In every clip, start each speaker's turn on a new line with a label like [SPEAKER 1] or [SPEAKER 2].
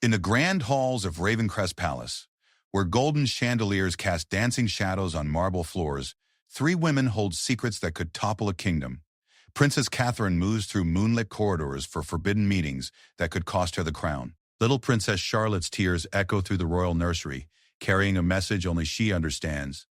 [SPEAKER 1] In the grand halls of Ravencrest Palace, where golden chandeliers cast dancing shadows on marble floors, three women hold secrets that could topple a kingdom. Princess Catherine moves through moonlit corridors for forbidden meetings that could cost her the crown. Little Princess Charlotte's tears echo through the royal nursery, carrying a message only she understands.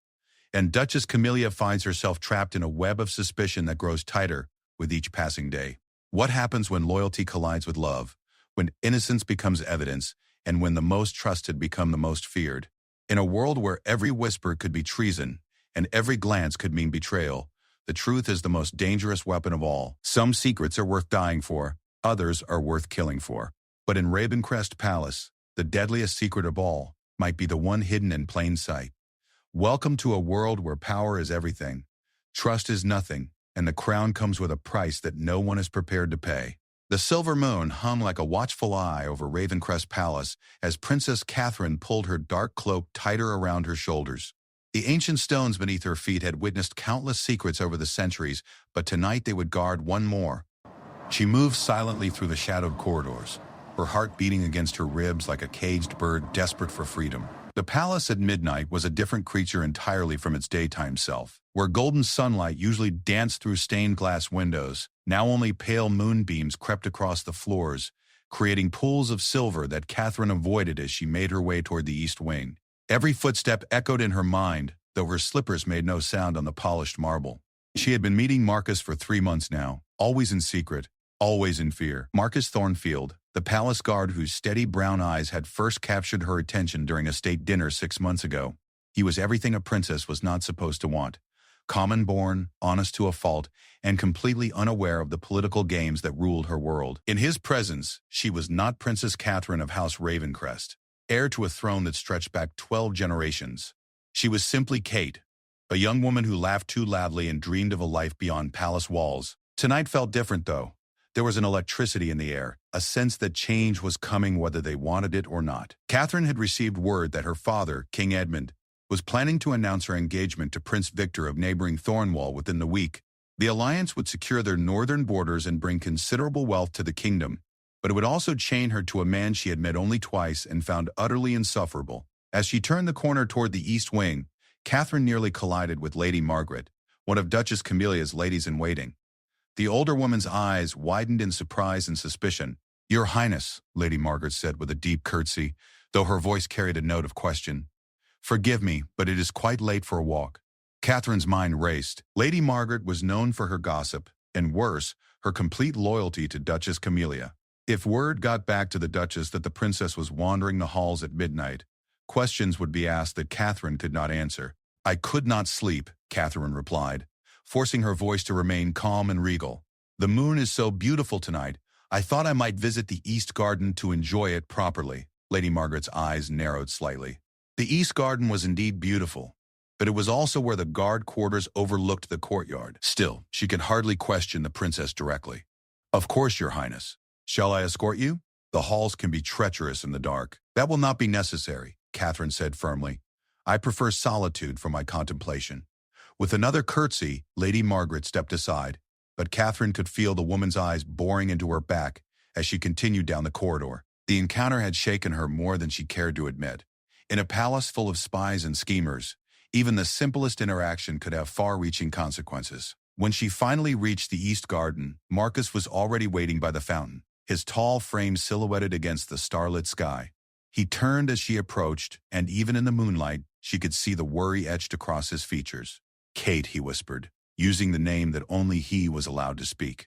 [SPEAKER 1] And Duchess Camilla finds herself trapped in a web of suspicion that grows tighter with each passing day. What happens when loyalty collides with love, when innocence becomes evidence, and when the most trusted become the most feared? In a world where every whisper could be treason, and every glance could mean betrayal, the truth is the most dangerous weapon of all. Some secrets are worth dying for, others are worth killing for. But in Ravencrest Palace, the deadliest secret of all might be the one hidden in plain sight. Welcome to a world where power is everything, trust is nothing, and the crown comes with a price that no one is prepared to pay. The silver moon hung like a watchful eye over Ravencrest Palace as Princess Catherine pulled her dark cloak tighter around her shoulders. The ancient stones beneath her feet had witnessed countless secrets over the centuries, but tonight they would guard one more. She moved silently through the shadowed corridors, her heart beating against her ribs like a caged bird desperate for freedom. The palace at midnight was a different creature entirely from its daytime self. Where golden sunlight usually danced through stained glass windows, now only pale moonbeams crept across the floors, creating pools of silver that Catherine avoided as she made her way toward the east wing. Every footstep echoed in her mind, though her slippers made no sound on the polished marble. She had been meeting Marcus for 3 months now, always in secret, always in fear. Marcus Thornfield, the palace guard whose steady brown eyes had first captured her attention during a state dinner 6 months ago. He was everything a princess was not supposed to want. Common-born, honest to a fault, and completely unaware of the political games that ruled her world. In his presence, she was not Princess Catherine of House Ravencrest, heir to a throne that stretched back 12 generations. She was simply Kate, a young woman who laughed too loudly and dreamed of a life beyond palace walls. Tonight felt different, though. There was an electricity in the air, a sense that change was coming whether they wanted it or not. Catherine had received word that her father, King Edmund, was planning to announce her engagement to Prince Victor of neighboring Thornwall within the week. The alliance would secure their northern borders and bring considerable wealth to the kingdom, but it would also chain her to a man she had met only twice and found utterly insufferable. As she turned the corner toward the east wing, Catherine nearly collided with Lady Margaret, one of Duchess Camilla's ladies-in-waiting. The older woman's eyes widened in surprise and suspicion. "Your Highness," Lady Margaret said with a deep curtsy, though her voice carried a note of question. "Forgive me, but it is quite late for a walk." Catherine's mind raced. Lady Margaret was known for her gossip, and worse, her complete loyalty to Duchess Camilla. If word got back to the Duchess that the princess was wandering the halls at midnight, questions would be asked that Catherine could not answer. "I could not sleep," Catherine replied, forcing her voice to remain calm and regal. "The moon is so beautiful tonight, I thought I might visit the East Garden to enjoy it properly." Lady Margaret's eyes narrowed slightly. The East Garden was indeed beautiful, but it was also where the guard quarters overlooked the courtyard. Still, she could hardly question the princess directly. "Of course, Your Highness. Shall I escort you? The halls can be treacherous in the dark." "That will not be necessary," Catherine said firmly. "I prefer solitude for my contemplation." With another curtsy, Lady Margaret stepped aside, but Catherine could feel the woman's eyes boring into her back as she continued down the corridor. The encounter had shaken her more than she cared to admit. In a palace full of spies and schemers, even the simplest interaction could have far-reaching consequences. When she finally reached the East Garden, Marcus was already waiting by the fountain, his tall frame silhouetted against the starlit sky. He turned as she approached, and even in the moonlight, she could see the worry etched across his features. "Kate," he whispered, using the name that only he was allowed to speak.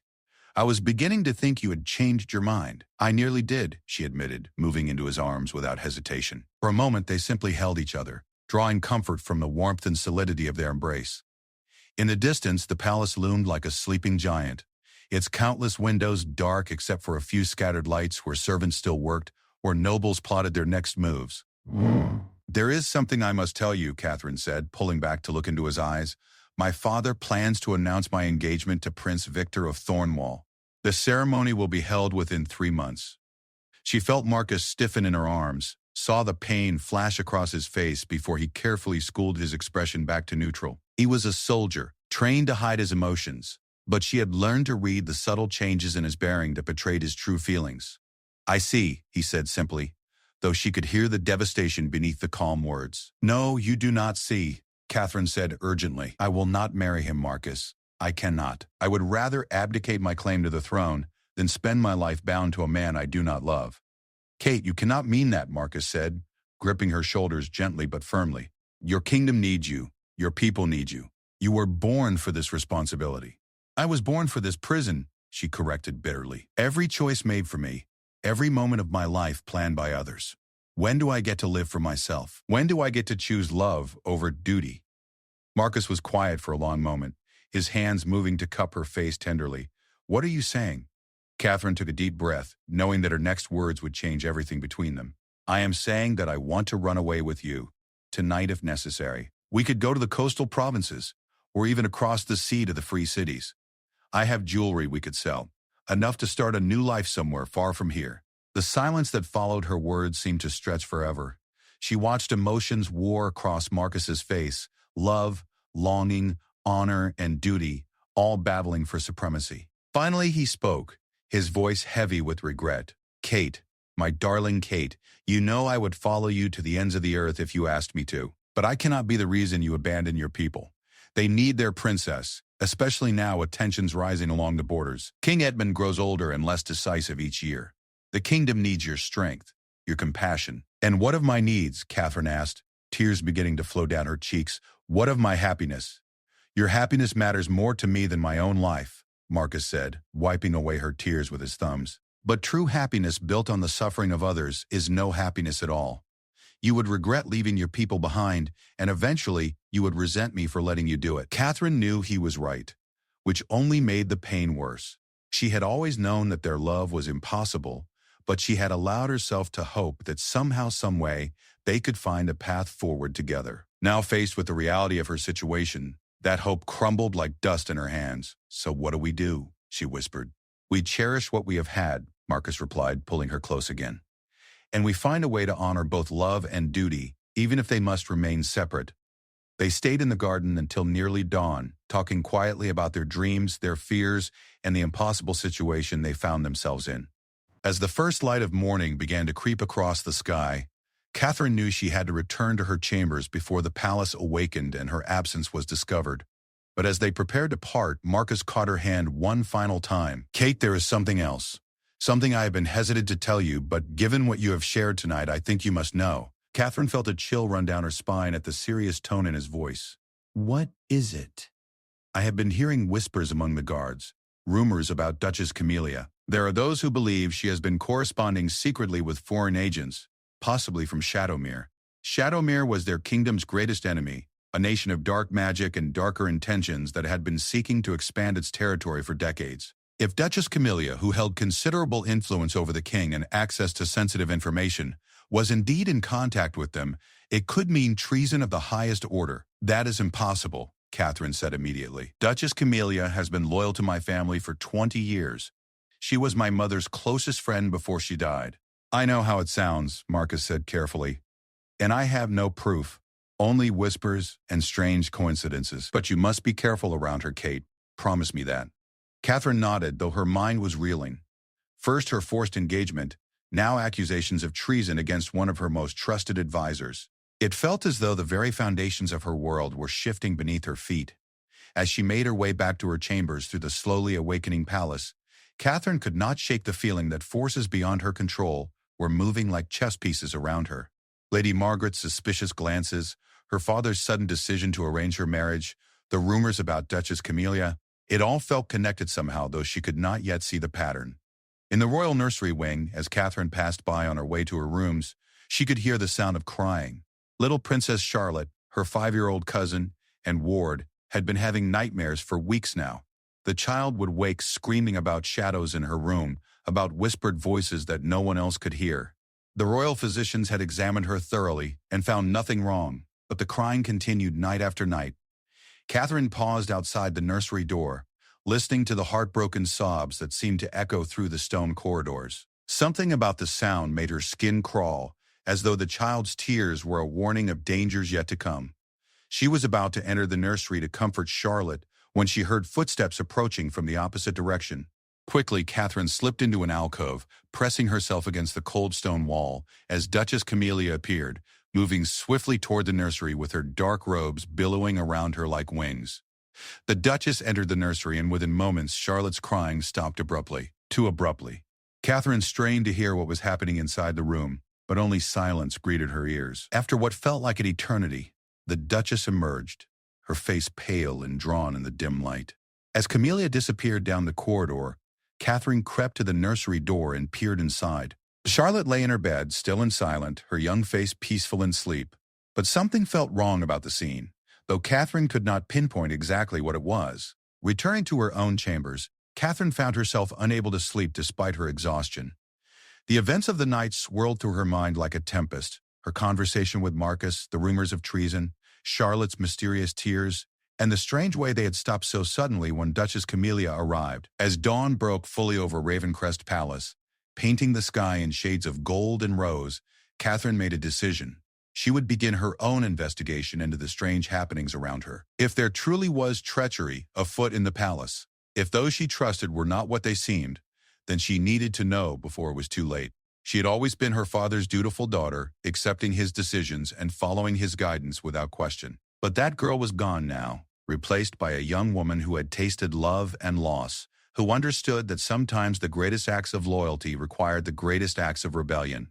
[SPEAKER 1] "I was beginning to think you had changed your mind." "I nearly did," she admitted, moving into his arms without hesitation. For a moment they simply held each other, drawing comfort from the warmth and solidity of their embrace. In the distance, the palace loomed like a sleeping giant, its countless windows dark except for a few scattered lights where servants still worked or nobles plotted their next moves. "There is something I must tell you," Catherine said, pulling back to look into his eyes. "My father plans to announce my engagement to Prince Victor of Thornwall. The ceremony will be held within 3 months." She felt Marcus stiffen in her arms, saw the pain flash across his face before he carefully schooled his expression back to neutral. He was a soldier, trained to hide his emotions, but she had learned to read the subtle changes in his bearing that betrayed his true feelings. "I see," he said simply. though she could hear the devastation beneath the calm words. "No, you do not see," Catherine said urgently. "I will not marry him, Marcus. I cannot. I would rather abdicate my claim to the throne than spend my life bound to a man I do not love." "Kate, you cannot mean that," Marcus said, gripping her shoulders gently but firmly. "Your kingdom needs you. Your people need you. You were born for this responsibility." "I was born for this prison," she corrected bitterly. "Every choice made for me, every moment of my life planned by others. When do I get to live for myself? When do I get to choose love over duty?" Marcus was quiet for a long moment, his hands moving to cup her face tenderly. "What are you saying?" Catherine took a deep breath, knowing that her next words would change everything between them. "I am saying that I want to run away with you, tonight if necessary. We could go to the coastal provinces, or even across the sea to the free cities. I have jewelry we could sell, enough to start a new life somewhere far from here." The silence that followed her words seemed to stretch forever. She watched emotions war across Marcus's face, love, longing, honor, and duty, all battling for supremacy. Finally he spoke, his voice heavy with regret. "Kate, my darling Kate, you know I would follow you to the ends of the earth if you asked me to, but I cannot be the reason you abandon your people. They need their princess, especially now with tensions rising along the borders. King Edmund grows older and less decisive each year. The kingdom needs your strength, your compassion." "And what of my needs?" Catherine asked, tears beginning to flow down her cheeks. "What of my happiness?" "Your happiness matters more to me than my own life," Marcus said, wiping away her tears with his thumbs. "But true happiness built on the suffering of others is no happiness at all. You would regret leaving your people behind, and eventually you would resent me for letting you do it." Catherine knew he was right, which only made the pain worse. She had always known that their love was impossible, but she had allowed herself to hope that somehow, someway, they could find a path forward together. Now faced with the reality of her situation, that hope crumbled like dust in her hands. "So what do we do?" she whispered. "We cherish what we have had," Marcus replied, pulling her close again. "And we find a way to honor both love and duty, even if they must remain separate." They stayed in the garden until nearly dawn, talking quietly about their dreams, their fears, and the impossible situation they found themselves in. As the first light of morning began to creep across the sky, Catherine knew she had to return to her chambers before the palace awakened and her absence was discovered. But as they prepared to part, Marcus caught her hand one final time. "Kate, there is something else. Something I have been hesitant to tell you, but given what you have shared tonight, I think you must know." Catherine felt a chill run down her spine at the serious tone in his voice. "What is it?" "I have been hearing whispers among the guards, rumors about Duchess Camilla. There are those who believe she has been corresponding secretly with foreign agents, possibly from Shadowmere. Shadowmere was their kingdom's greatest enemy, a nation of dark magic and darker intentions that had been seeking to expand its territory for decades. If Duchess Camilla, who held considerable influence over the king and access to sensitive information, was indeed in contact with them, it could mean treason of the highest order. "That is impossible," Catherine said immediately. "Duchess Camilla has been loyal to my family for 20 years. She was my mother's closest friend before she died." "I know how it sounds," Marcus said carefully. "And I have no proof, only whispers and strange coincidences. But you must be careful around her, Kate. Promise me that." Catherine nodded, though her mind was reeling. First her forced engagement, now accusations of treason against one of her most trusted advisors. It felt as though the very foundations of her world were shifting beneath her feet. As she made her way back to her chambers through the slowly awakening palace, Catherine could not shake the feeling that forces beyond her control were moving like chess pieces around her. Lady Margaret's suspicious glances, her father's sudden decision to arrange her marriage, the rumors about Duchess Camilla, it all felt connected somehow, though she could not yet see the pattern. In the royal nursery wing, as Catherine passed by on her way to her rooms, she could hear the sound of crying. Little Princess Charlotte, her 5-year-old cousin, and ward, had been having nightmares for weeks now. The child would wake screaming about shadows in her room, about whispered voices that no one else could hear. The royal physicians had examined her thoroughly and found nothing wrong, but the crying continued night after night. Catherine paused outside the nursery door, listening to the heartbroken sobs that seemed to echo through the stone corridors. Something about the sound made her skin crawl, as though the child's tears were a warning of dangers yet to come. She was about to enter the nursery to comfort Charlotte when she heard footsteps approaching from the opposite direction. Quickly, Catherine slipped into an alcove, pressing herself against the cold stone wall as Duchess Camilla appeared, moving swiftly toward the nursery with her dark robes billowing around her like wings. The Duchess entered the nursery, and within moments Charlotte's crying stopped abruptly. Too abruptly. Catherine strained to hear what was happening inside the room, but only silence greeted her ears. After what felt like an eternity, the Duchess emerged, her face pale and drawn in the dim light. As Camilla disappeared down the corridor, Catherine crept to the nursery door and peered inside. Charlotte lay in her bed, still and silent, her young face peaceful in sleep. But something felt wrong about the scene, though Catherine could not pinpoint exactly what it was. Returning to her own chambers, Catherine found herself unable to sleep despite her exhaustion. The events of the night swirled through her mind like a tempest. Her conversation with Marcus, the rumors of treason, Charlotte's mysterious tears, and the strange way they had stopped so suddenly when Duchess Camilla arrived. As dawn broke fully over Ravencrest Palace, painting the sky in shades of gold and rose, Catherine made a decision. She would begin her own investigation into the strange happenings around her. If there truly was treachery afoot in the palace, if those she trusted were not what they seemed, then she needed to know before it was too late. She had always been her father's dutiful daughter, accepting his decisions and following his guidance without question. But that girl was gone now, replaced by a young woman who had tasted love and loss, who understood that sometimes the greatest acts of loyalty required the greatest acts of rebellion.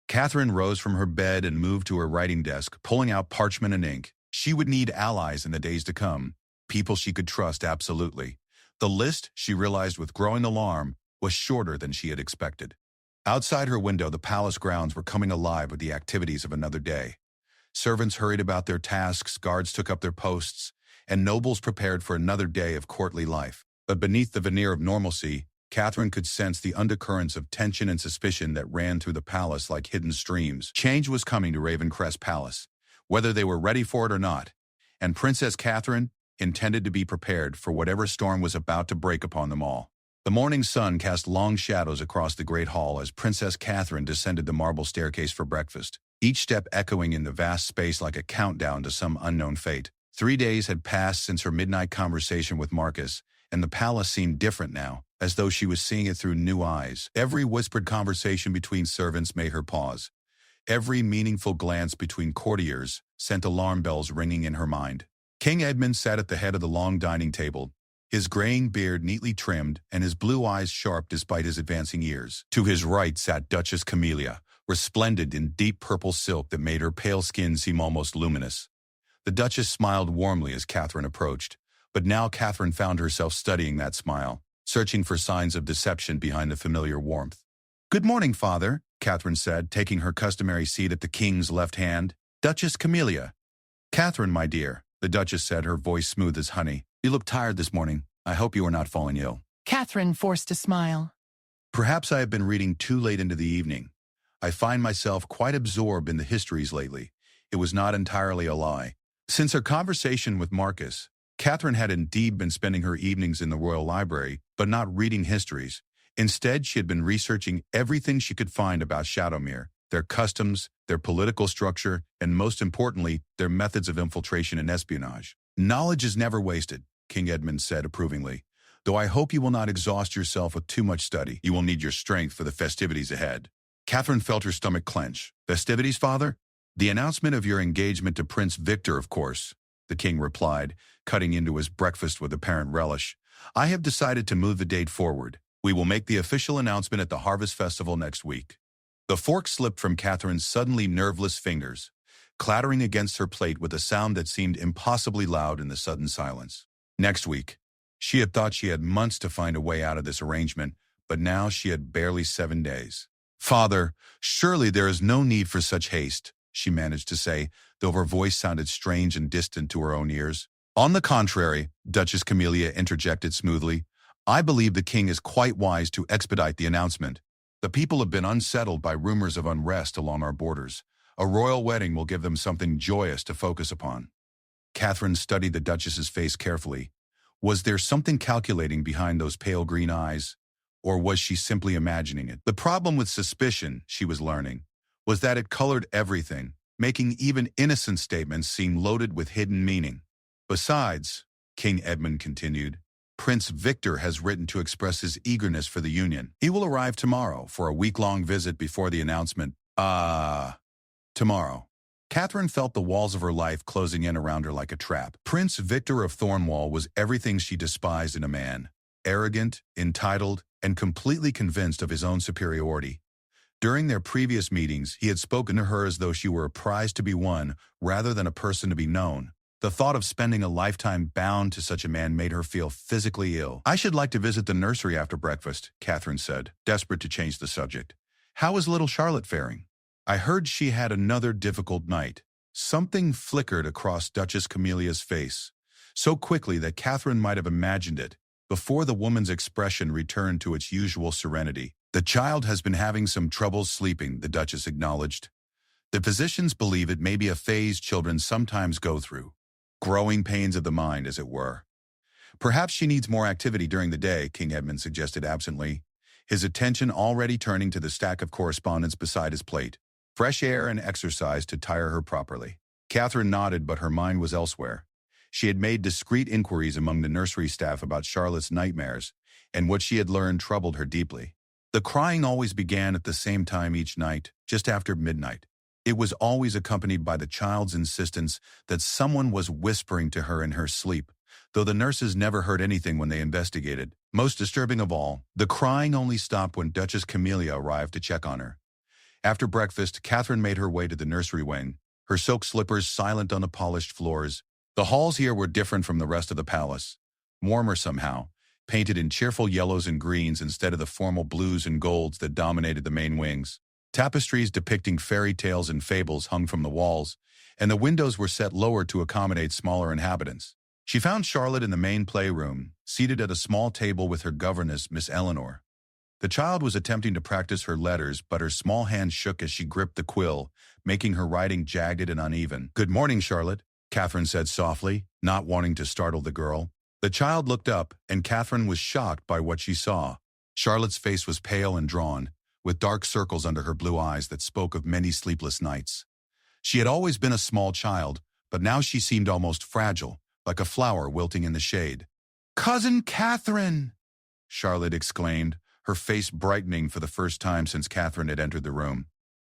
[SPEAKER 1] Catherine rose from her bed and moved to her writing desk, pulling out parchment and ink. She would need allies in the days to come, people she could trust absolutely. The list, she realized with growing alarm, was shorter than she had expected. Outside her window, the palace grounds were coming alive with the activities of another day. Servants hurried about their tasks, guards took up their posts, and nobles prepared for another day of courtly life. But beneath the veneer of normalcy, Catherine could sense the undercurrents of tension and suspicion that ran through the palace like hidden streams. Change was coming to Ravencrest Palace, whether they were ready for it or not, and Princess Catherine intended to be prepared for whatever storm was about to break upon them all. The morning sun cast long shadows across the great hall as Princess Catherine descended the marble staircase for breakfast, each step echoing in the vast space like a countdown to some unknown fate. 3 days had passed since her midnight conversation with Marcus, and the palace seemed different now, as though she was seeing it through new eyes. Every whispered conversation between servants made her pause. Every meaningful glance between courtiers sent alarm bells ringing in her mind. King Edmund sat at the head of the long dining table, his graying beard neatly trimmed and his blue eyes sharp despite his advancing years. To his right sat Duchess Camilla, resplendent in deep purple silk that made her pale skin seem almost luminous. The Duchess smiled warmly as Catherine approached, but now Catherine found herself studying that smile, searching for signs of deception behind the familiar warmth. "Good morning, Father," Catherine said, taking her customary seat at the king's left hand. "Duchess Camilla." "Catherine, my dear," the Duchess said, her voice smooth as honey. "You look tired this morning. I hope you are not falling ill."
[SPEAKER 2] Catherine forced a smile.
[SPEAKER 1] "Perhaps I have been reading too late into the evening. I find myself quite absorbed in the histories lately." It was not entirely a lie. Since her conversation with Marcus, Catherine had indeed been spending her evenings in the royal library, but not reading histories. Instead, she had been researching everything she could find about Shadowmere, their customs, their political structure, and most importantly, their methods of infiltration and espionage. "Knowledge is never wasted," King Edmund said approvingly. "Though I hope you will not exhaust yourself with too much study. You will need your strength for the festivities ahead." Catherine felt her stomach clench. "Festivities, Father?" "The announcement of your engagement to Prince Victor, of course," the king replied, cutting into his breakfast with apparent relish. "I have decided to move the date forward. We will make the official announcement at the Harvest Festival next week." The fork slipped from Catherine's suddenly nerveless fingers, clattering against her plate with a sound that seemed impossibly loud in the sudden silence. Next week. She had thought she had months to find a way out of this arrangement, but now she had barely 7 days. "Father, surely there is no need for such haste," she managed to say, though her voice sounded strange and distant to her own ears. "On the contrary," Duchess Camilla interjected smoothly, "I believe the king is quite wise to expedite the announcement. The people have been unsettled by rumors of unrest along our borders. A royal wedding will give them something joyous to focus upon." Catherine studied the Duchess's face carefully. Was there something calculating behind those pale green eyes? Or was she simply imagining it? The problem with suspicion, she was learning, was that it colored everything, making even innocent statements seem loaded with hidden meaning. "Besides," King Edmund continued, Prince Victor has written to express his eagerness for the union. He will arrive tomorrow for a week-long visit before the announcement. Tomorrow. Catherine felt the walls of her life closing in around her like a trap. Prince Victor of Thornwall was everything she despised in a man. Arrogant, entitled, and completely convinced of his own superiority. During their previous meetings, he had spoken to her as though she were a prize to be won rather than a person to be known. The thought of spending a lifetime bound to such a man made her feel physically ill. "I should like to visit the nursery after breakfast," Catherine said, desperate to change the subject. "How is little Charlotte faring?" "I heard she had another difficult night." Something flickered across Duchess Camilla's face, so quickly that Catherine might have imagined it, before the woman's expression returned to its usual serenity. "The child has been having some trouble sleeping," the Duchess acknowledged. "The physicians believe it may be a phase children sometimes go through. Growing pains of the mind, as it were. Perhaps she needs more activity during the day," King Edmund suggested absently, his attention already turning to the stack of correspondence beside his plate. Fresh air and exercise to tire her properly. Catherine nodded, but her mind was elsewhere. She had made discreet inquiries among the nursery staff about Charlotte's nightmares, and what she had learned troubled her deeply. The crying always began at the same time each night, just after midnight. It was always accompanied by the child's insistence that someone was whispering to her in her sleep, though the nurses never heard anything when they investigated. Most disturbing of all, the crying only stopped when Duchess Camilla arrived to check on her. After breakfast, Catherine made her way to the nursery wing, her silk slippers silent on the polished floors. The halls here were different from the rest of the palace. Warmer somehow, painted in cheerful yellows and greens instead of the formal blues and golds that dominated the main wings. Tapestries depicting fairy tales and fables hung from the walls, and the windows were set lower to accommodate smaller inhabitants. She found Charlotte in the main playroom, seated at a small table with her governess, Miss Eleanor. The child was attempting to practice her letters, but her small hand shook as she gripped the quill, making her writing jagged and uneven. "Good morning, Charlotte," Catherine said softly, not wanting to startle the girl. The child looked up, and Catherine was shocked by what she saw. Charlotte's face was pale and drawn, with dark circles under her blue eyes that spoke of many sleepless nights. She had always been a small child, but now she seemed almost fragile, like a flower wilting in the shade. "Cousin Catherine!" Charlotte exclaimed, her face brightening for the first time since Catherine had entered the room.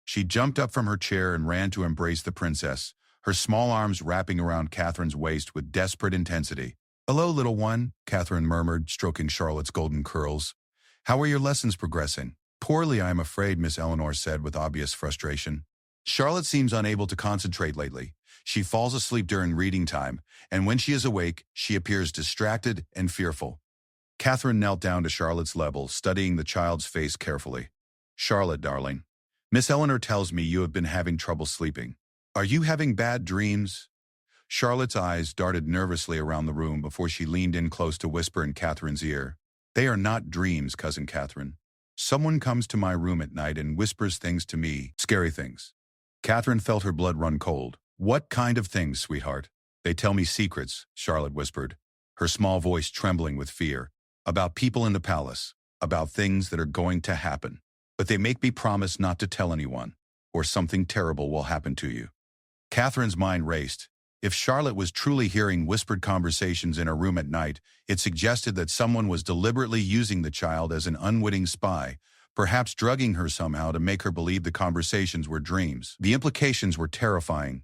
[SPEAKER 1] She jumped up from her chair and ran to embrace the princess, her small arms wrapping around Catherine's waist with desperate intensity. "Hello, little one," Catherine murmured, stroking Charlotte's golden curls. "How are your lessons progressing?" "Poorly, I am afraid," Miss Eleanor said with obvious frustration. "Charlotte seems unable to concentrate lately. She falls asleep during reading time, and when she is awake, she appears distracted and fearful." Catherine knelt down to Charlotte's level, studying the child's face carefully. "Charlotte, darling, Miss Eleanor tells me you have been having trouble sleeping. Are you having bad dreams?" Charlotte's eyes darted nervously around the room before she leaned in close to whisper in Catherine's ear. "They are not dreams, Cousin Catherine. Someone comes to my room at night and whispers things to me, scary things." Catherine felt her blood run cold. "What kind of things, sweetheart?" "They tell me secrets," Charlotte whispered, her small voice trembling with fear. "About people in the palace, about things that are going to happen. But they make me promise not to tell anyone, or something terrible will happen to you." Catherine's mind raced. If Charlotte was truly hearing whispered conversations in her room at night, it suggested that someone was deliberately using the child as an unwitting spy, perhaps drugging her somehow to make her believe the conversations were dreams. The implications were terrifying.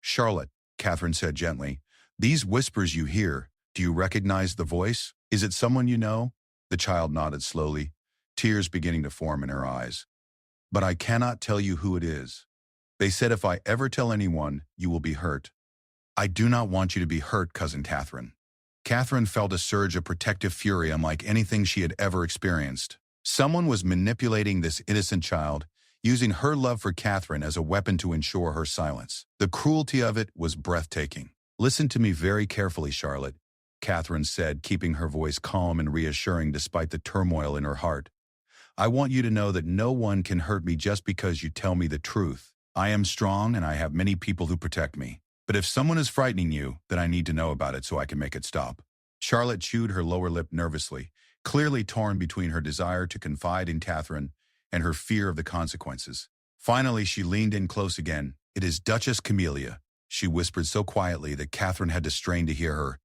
[SPEAKER 1] "Charlotte," Catherine said gently, "these whispers you hear, do you recognize the voice? Is it someone you know?" The child nodded slowly, tears beginning to form in her eyes. "But I cannot tell you who it is. They said if I ever tell anyone, you will be hurt." "I do not want you to be hurt, Cousin Catherine." Catherine felt a surge of protective fury unlike anything she had ever experienced. Someone was manipulating this innocent child, using her love for Catherine as a weapon to ensure her silence. The cruelty of it was breathtaking. "Listen to me very carefully, Charlotte," Catherine said, keeping her voice calm and reassuring despite the turmoil in her heart. "I want you to know that no one can hurt me just because you tell me the truth. I am strong and I have many people who protect me. But if someone is frightening you, then I need to know about it so I can make it stop." Charlotte chewed her lower lip nervously, clearly torn between her desire to confide in Catherine and her fear of the consequences. Finally, she leaned in close again. "It is Duchess Camilla," she whispered so quietly that Catherine had to strain to hear her.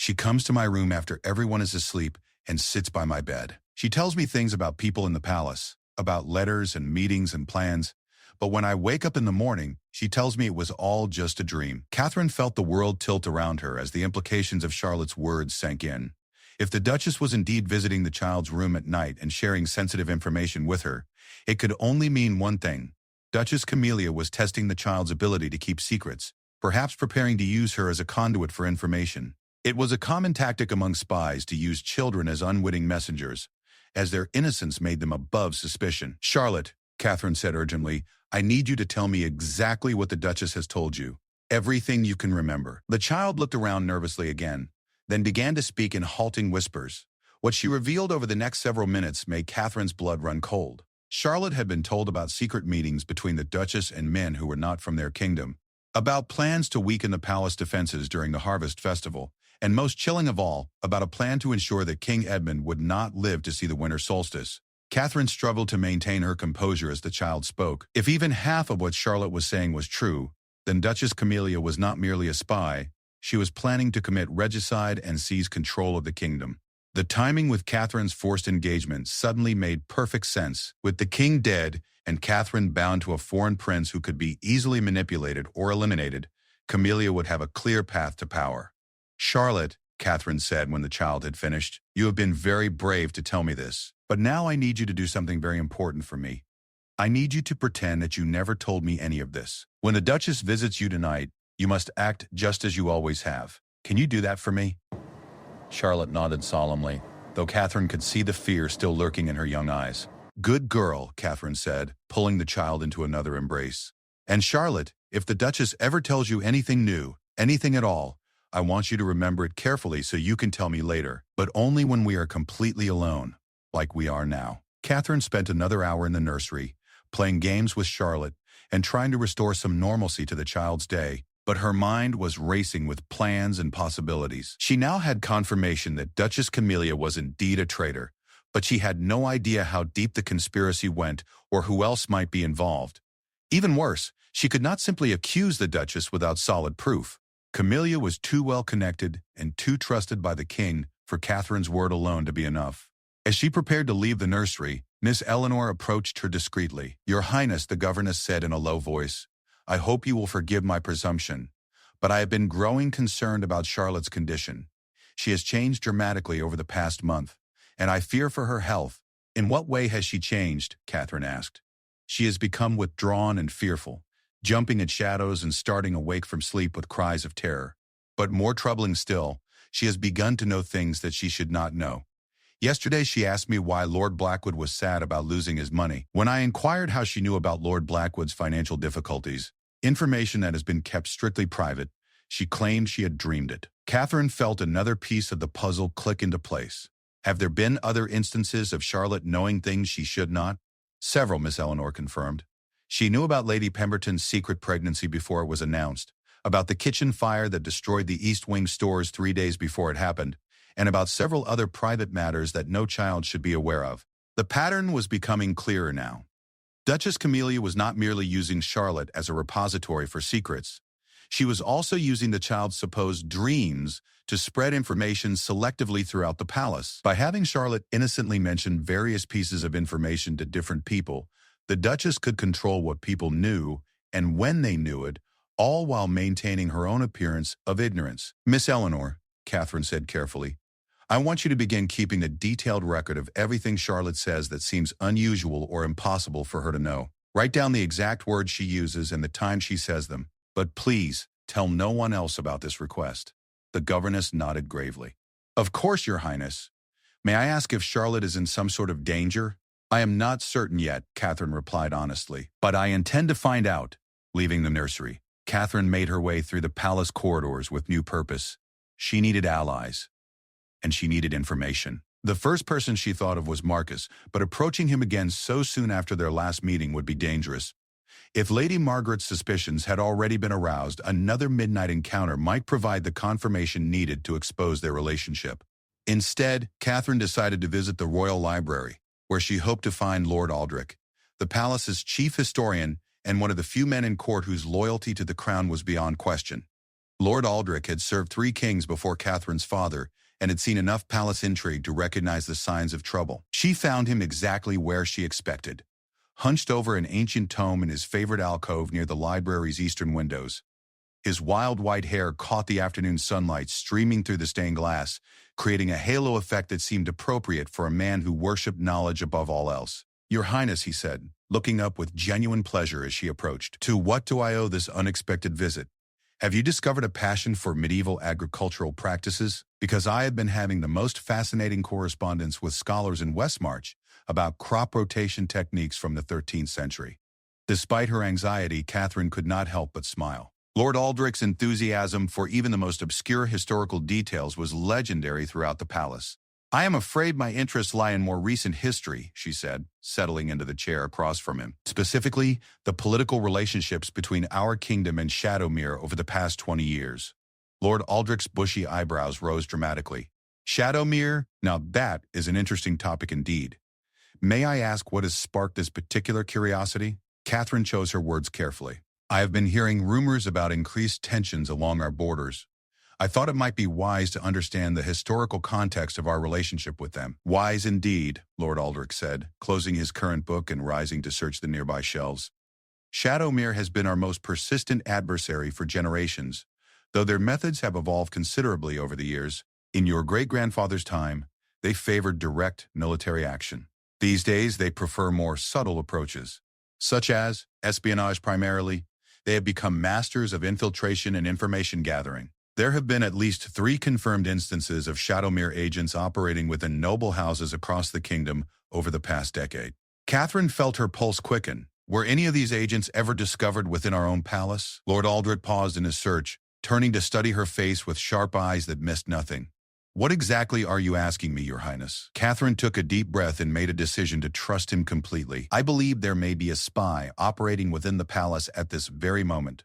[SPEAKER 1] She comes to my room after everyone is asleep and sits by my bed. She tells me things about people in the palace, about letters and meetings and plans. But when I wake up in the morning, she tells me it was all just a dream. Catherine felt the world tilt around her as the implications of Charlotte's words sank in. If the Duchess was indeed visiting the child's room at night and sharing sensitive information with her, it could only mean one thing. Duchess Camilla was testing the child's ability to keep secrets, perhaps preparing to use her as a conduit for information. It was a common tactic among spies to use children as unwitting messengers, as their innocence made them above suspicion. "Charlotte," Catherine said urgently, "I need you to tell me exactly what the Duchess has told you. Everything you can remember." The child looked around nervously again, then began to speak in halting whispers. What she revealed over the next several minutes made Catherine's blood run cold. Charlotte had been told about secret meetings between the Duchess and men who were not from their kingdom, about plans to weaken the palace defenses during the harvest festival, and most chilling of all, about a plan to ensure that King Edmund would not live to see the winter solstice. Catherine struggled to maintain her composure as the child spoke. If even half of what Charlotte was saying was true, then Duchess Camilla was not merely a spy, she was planning to commit regicide and seize control of the kingdom. The timing with Catherine's forced engagement suddenly made perfect sense. With the king dead and Catherine bound to a foreign prince who could be easily manipulated or eliminated, Camilla would have a clear path to power. "Charlotte," Catherine said when the child had finished, "you have been very brave to tell me this. But now I need you to do something very important for me. I need you to pretend that you never told me any of this. When the Duchess visits you tonight, you must act just as you always have. Can you do that for me?" Charlotte nodded solemnly, though Catherine could see the fear still lurking in her young eyes. "Good girl," Catherine said, pulling the child into another embrace. "And Charlotte, if the Duchess ever tells you anything new, anything at all, I want you to remember it carefully so you can tell me later, but only when we are completely alone, like we are now." Catherine spent another hour in the nursery, playing games with Charlotte and trying to restore some normalcy to the child's day, but her mind was racing with plans and possibilities. She now had confirmation that Duchess Camilla was indeed a traitor, but she had no idea how deep the conspiracy went or who else might be involved. Even worse, she could not simply accuse the Duchess without solid proof. Camilla was too well connected and too trusted by the king for Catherine's word alone to be enough. As she prepared to leave the nursery, Miss Eleanor approached her discreetly. "Your Highness," the governess said in a low voice, "I hope you will forgive my presumption, but I have been growing concerned about Charlotte's condition. She has changed dramatically over the past month, and I fear for her health." "In what way has she changed?" Catherine asked. "She has become withdrawn and fearful, jumping at shadows and starting awake from sleep with cries of terror. But more troubling still, she has begun to know things that she should not know. Yesterday she asked me why Lord Blackwood was sad about losing his money. When I inquired how she knew about Lord Blackwood's financial difficulties, information that has been kept strictly private, she claimed she had dreamed it." Catherine felt another piece of the puzzle click into place. Have there been other instances of Charlotte knowing things she should not? "Several," Miss Eleanor confirmed. She knew about Lady Pemberton's secret pregnancy before it was announced, about the kitchen fire that destroyed the East Wing stores 3 days before it happened, and about several other private matters that no child should be aware of. The pattern was becoming clearer now. Duchess Camilla was not merely using Charlotte as a repository for secrets. She was also using the child's supposed dreams to spread information selectively throughout the palace. By having Charlotte innocently mention various pieces of information to different people, the Duchess could control what people knew and when they knew it, all while maintaining her own appearance of ignorance. "Miss Eleanor," Catherine said carefully, "I want you to begin keeping a detailed record of everything Charlotte says that seems unusual or impossible for her to know. Write down the exact words she uses and the time she says them, but please tell no one else about this request." The governess nodded gravely. "Of course, Your Highness. May I ask if Charlotte is in some sort of danger?" "I am not certain yet," Catherine replied honestly, "but I intend to find out." Leaving the nursery, Catherine made her way through the palace corridors with new purpose. She needed allies, and she needed information. The first person she thought of was Marcus, but approaching him again so soon after their last meeting would be dangerous. If Lady Margaret's suspicions had already been aroused, another midnight encounter might provide the confirmation needed to expose their relationship. Instead, Catherine decided to visit the Royal Library, where she hoped to find Lord Aldrich, the palace's chief historian and one of the few men in court whose loyalty to the crown was beyond question. Lord Aldrich had served 3 kings before Catherine's father and had seen enough palace intrigue to recognize the signs of trouble. She found him exactly where she expected, hunched over an ancient tome in his favorite alcove near the library's eastern windows. His wild white hair caught the afternoon sunlight streaming through the stained glass, creating a halo effect that seemed appropriate for a man who worshipped knowledge above all else. "Your Highness," he said, looking up with genuine pleasure as she approached. "To what do I owe this unexpected visit? Have you discovered a passion for medieval agricultural practices? Because I have been having the most fascinating correspondence with scholars in Westmarch about crop rotation techniques from the 13th century. Despite her anxiety, Catherine could not help but smile. Lord Aldrich's enthusiasm for even the most obscure historical details was legendary throughout the palace. "I am afraid my interests lie in more recent history," she said, settling into the chair across from him. "Specifically, the political relationships between our kingdom and Shadowmere over the past 20 years. Lord Aldrich's bushy eyebrows rose dramatically. "Shadowmere? Now that is an interesting topic indeed. May I ask what has sparked this particular curiosity?" Catherine chose her words carefully. "I have been hearing rumors about increased tensions along our borders. I thought it might be wise to understand the historical context of our relationship with them." "Wise indeed," Lord Aldrich said, closing his current book and rising to search the nearby shelves. "Shadowmere has been our most persistent adversary for generations, though their methods have evolved considerably over the years. In your great-grandfather's time, they favored direct military action. These days, they prefer more subtle approaches, such as espionage primarily. They have become masters of infiltration and information gathering. There have been at least 3 confirmed instances of Shadowmere agents operating within noble houses across the kingdom over the past decade." Catherine felt her pulse quicken. "Were any of these agents ever discovered within our own palace?" Lord Aldrich paused in his search, turning to study her face with sharp eyes that missed nothing. "What exactly are you asking me, Your Highness?" Catherine took a deep breath and made a decision to trust him completely. "I believe there may be a spy operating within the palace at this very moment.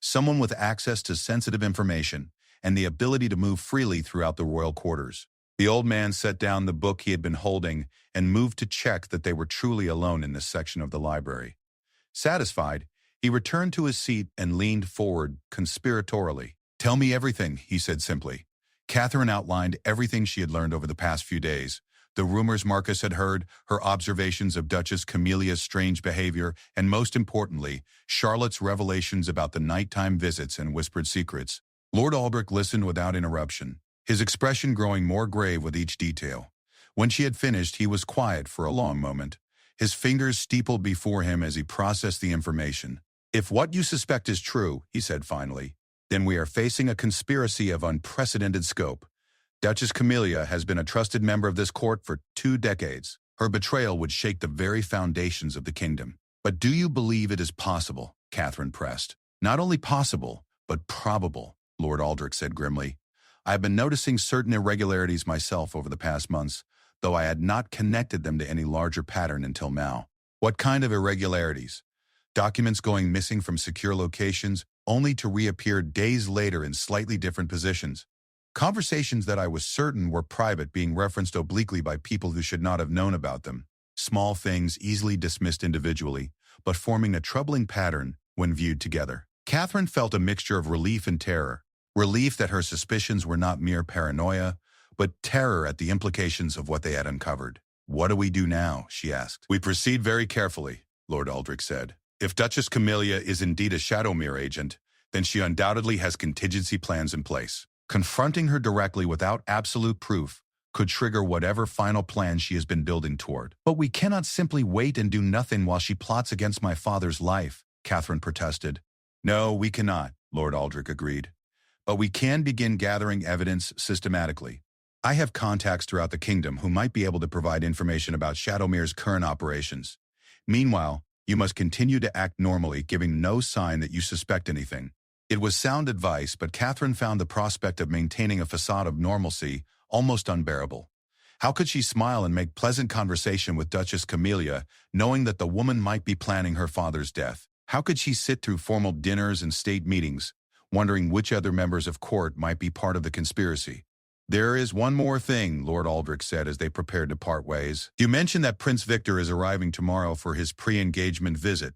[SPEAKER 1] Someone with access to sensitive information and the ability to move freely throughout the royal quarters." The old man set down the book he had been holding and moved to check that they were truly alone in this section of the library. Satisfied, he returned to his seat and leaned forward conspiratorially. "Tell me everything," he said simply. Catherine outlined everything she had learned over the past few days. The rumors Marcus had heard, her observations of Duchess Camilla's strange behavior, and most importantly, Charlotte's revelations about the nighttime visits and whispered secrets. Lord Aldrich listened without interruption, his expression growing more grave with each detail. When she had finished, he was quiet for a long moment, his fingers steepled before him as he processed the information. "If what you suspect is true," he said finally, "then we are facing a conspiracy of unprecedented scope. Duchess Camilla has been a trusted member of this court for 2 decades. Her betrayal would shake the very foundations of the kingdom." "But do you believe it is possible?" Catherine pressed. "Not only possible, but probable," Lord Aldrich said grimly. "I have been noticing certain irregularities myself over the past months, though I had not connected them to any larger pattern until now." "What kind of irregularities?" "Documents going missing from secure locations, only to reappear days later in slightly different positions. Conversations that I was certain were private being referenced obliquely by people who should not have known about them. Small things easily dismissed individually, but forming a troubling pattern when viewed together." Catherine felt a mixture of relief and terror. Relief that her suspicions were not mere paranoia, but terror at the implications of what they had uncovered. "What do we do now?" she asked. "We proceed very carefully," Lord Aldrich said. "If Duchess Camilla is indeed a Shadowmere agent, then she undoubtedly has contingency plans in place. Confronting her directly without absolute proof could trigger whatever final plan she has been building toward." "But we cannot simply wait and do nothing while she plots against my father's life," Catherine protested. "No, we cannot," Lord Aldrich agreed. "But we can begin gathering evidence systematically. I have contacts throughout the kingdom who might be able to provide information about Shadowmere's current operations. Meanwhile, you must continue to act normally, giving no sign that you suspect anything." It was sound advice, but Catherine found the prospect of maintaining a facade of normalcy almost unbearable. How could she smile and make pleasant conversation with Duchess Camilla, knowing that the woman might be planning her father's death? How could she sit through formal dinners and state meetings, wondering which other members of court might be part of the conspiracy? "There is one more thing," Lord Aldrich said as they prepared to part ways. "You mentioned that Prince Victor is arriving tomorrow for his pre-engagement visit."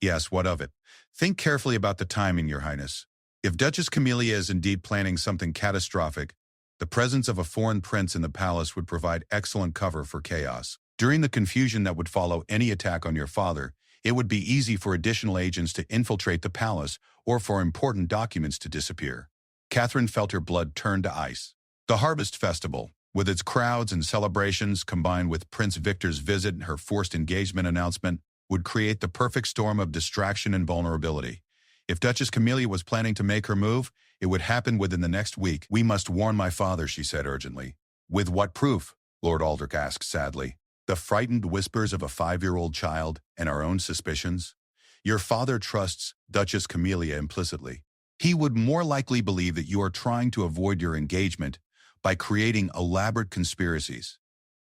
[SPEAKER 1] "Yes, what of it?" "Think carefully about the timing, Your Highness. If Duchess Camilla is indeed planning something catastrophic, the presence of a foreign prince in the palace would provide excellent cover for chaos. During the confusion that would follow any attack on your father, it would be easy for additional agents to infiltrate the palace or for important documents to disappear. Catherine felt her blood turn to ice. The Harvest Festival, with its crowds and celebrations combined with Prince Victor's visit and her forced engagement announcement, would create the perfect storm of distraction and vulnerability. If Duchess Camilla was planning to make her move, it would happen within the next week. "We must warn my father," she said urgently. "With what proof?" Lord Aldrich asked sadly. "The frightened whispers of a 5-year-old child and our own suspicions? Your father trusts Duchess Camilla implicitly. He would more likely believe that you are trying to avoid your engagement by creating elaborate conspiracies."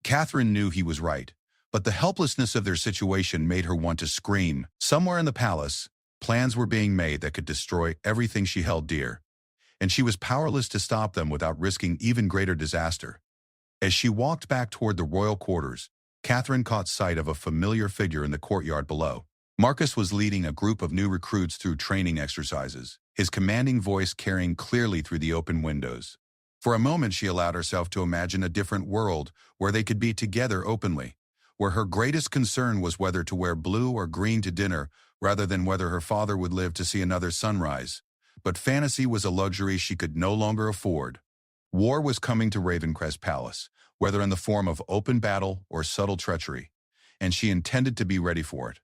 [SPEAKER 1] Catherine knew he was right, but the helplessness of their situation made her want to scream. Somewhere in the palace, plans were being made that could destroy everything she held dear, and she was powerless to stop them without risking even greater disaster. As she walked back toward the royal quarters, Catherine caught sight of a familiar figure in the courtyard below. Marcus was leading a group of new recruits through training exercises, his commanding voice carrying clearly through the open windows. For a moment she allowed herself to imagine a different world where they could be together openly, where her greatest concern was whether to wear blue or green to dinner rather than whether her father would live to see another sunrise. But fantasy was a luxury she could no longer afford. War was coming to Ravencrest Palace, whether in the form of open battle or subtle treachery, and she intended to be ready for it.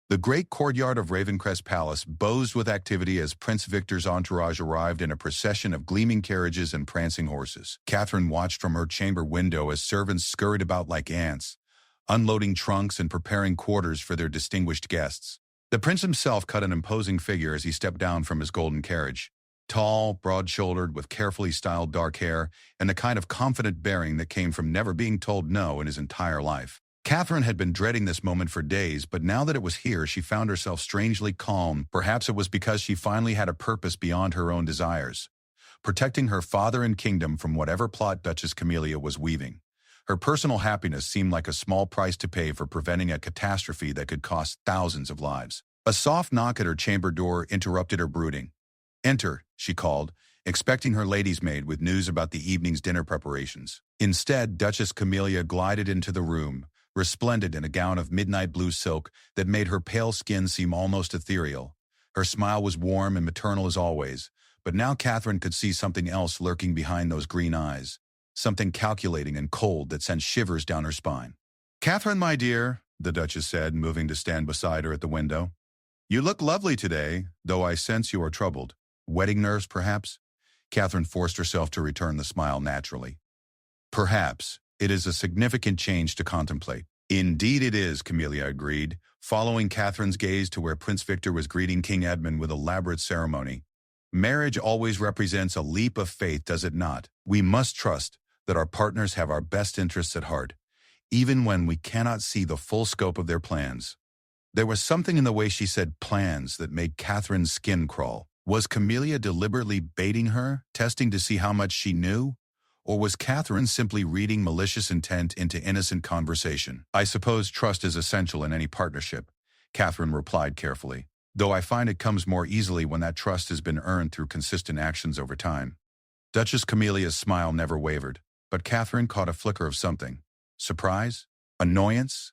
[SPEAKER 1] The great courtyard of Ravencrest Palace buzzed with activity as Prince Victor's entourage arrived in a procession of gleaming carriages and prancing horses. Catherine watched from her chamber window as servants scurried about like ants, unloading trunks and preparing quarters for their distinguished guests. The prince himself cut an imposing figure as he stepped down from his golden carriage. Tall, broad-shouldered, with carefully styled dark hair, and the kind of confident bearing that came from never being told no in his entire life. Catherine had been dreading this moment for days, but now that it was here, she found herself strangely calm. Perhaps it was because she finally had a purpose beyond her own desires, protecting her father and kingdom from whatever plot Duchess Camilla was weaving. Her personal happiness seemed like a small price to pay for preventing a catastrophe that could cost thousands of lives. A soft knock at her chamber door interrupted her brooding. "Enter," she called, expecting her lady's maid with news about the evening's dinner preparations. Instead, Duchess Camilla glided into the room, resplendent in a gown of midnight blue silk that made her pale skin seem almost ethereal. Her smile was warm and maternal as always, but now Catherine could see something else lurking behind those green eyes, something calculating and cold that sent shivers down her spine. "Catherine, my dear," the Duchess said, moving to stand beside her at the window. "You look lovely today, though I sense you are troubled. Wedding nerves, perhaps?" Catherine forced herself to return the smile naturally. "Perhaps. It is a significant change to contemplate." "Indeed it is," Camilla agreed, following Catherine's gaze to where Prince Victor was greeting King Edmund with elaborate ceremony. "Marriage always represents a leap of faith, does it not? We must trust that our partners have our best interests at heart, even when we cannot see the full scope of their plans." There was something in the way she said plans that made Catherine's skin crawl. Was Camilla deliberately baiting her, testing to see how much she knew? Or was Catherine simply reading malicious intent into innocent conversation? "I suppose trust is essential in any partnership," Catherine replied carefully, "though I find it comes more easily when that trust has been earned through consistent actions over time." Duchess Camilla's smile never wavered, but Catherine caught a flicker of something. Surprise? Annoyance?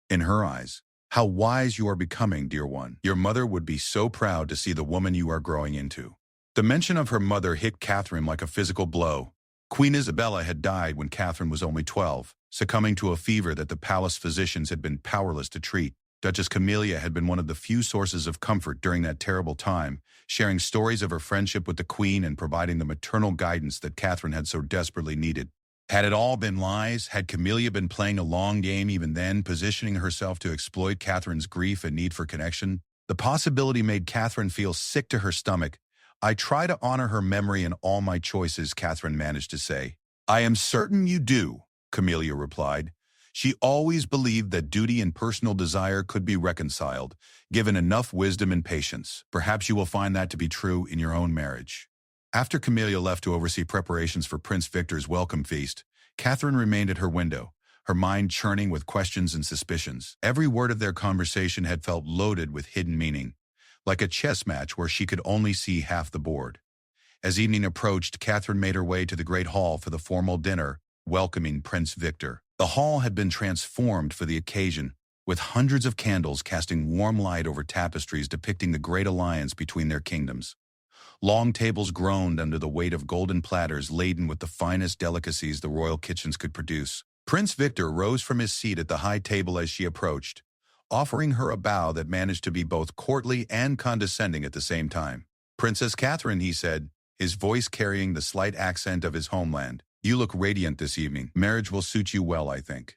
[SPEAKER 1] In her eyes. "How wise you are becoming, dear one. Your mother would be so proud to see the woman you are growing into." The mention of her mother hit Catherine like a physical blow. Queen Isabella had died when Catherine was only 12, succumbing to a fever that the palace physicians had been powerless to treat. Duchess Camilla had been one of the few sources of comfort during that terrible time, sharing stories of her friendship with the Queen and providing the maternal guidance that Catherine had so desperately needed. Had it all been lies? Had Camilla been playing a long game even then, positioning herself to exploit Catherine's grief and need for connection? The possibility made Catherine feel sick to her stomach. "I try to honor her memory in all my choices," Catherine managed to say. "I am certain you do," Camilla replied. She always believed that duty and personal desire could be reconciled, given enough wisdom and patience. Perhaps you will find that to be true in your own marriage. After Camilla left to oversee preparations for Prince Victor's welcome feast, Catherine remained at her window, her mind churning with questions and suspicions. Every word of their conversation had felt loaded with hidden meaning, like a chess match where she could only see half the board. As evening approached, Catherine made her way to the great hall for the formal dinner, welcoming Prince Victor. The hall had been transformed for the occasion, with hundreds of candles casting warm light over tapestries depicting the great alliance between their kingdoms. Long tables groaned under the weight of golden platters laden with the finest delicacies the royal kitchens could produce. Prince Victor rose from his seat at the high table as she approached, offering her a bow that managed to be both courtly and condescending at the same time. "Princess Catherine," he said, his voice carrying the slight accent of his homeland. "You look radiant this evening. Marriage will suit you well, I think."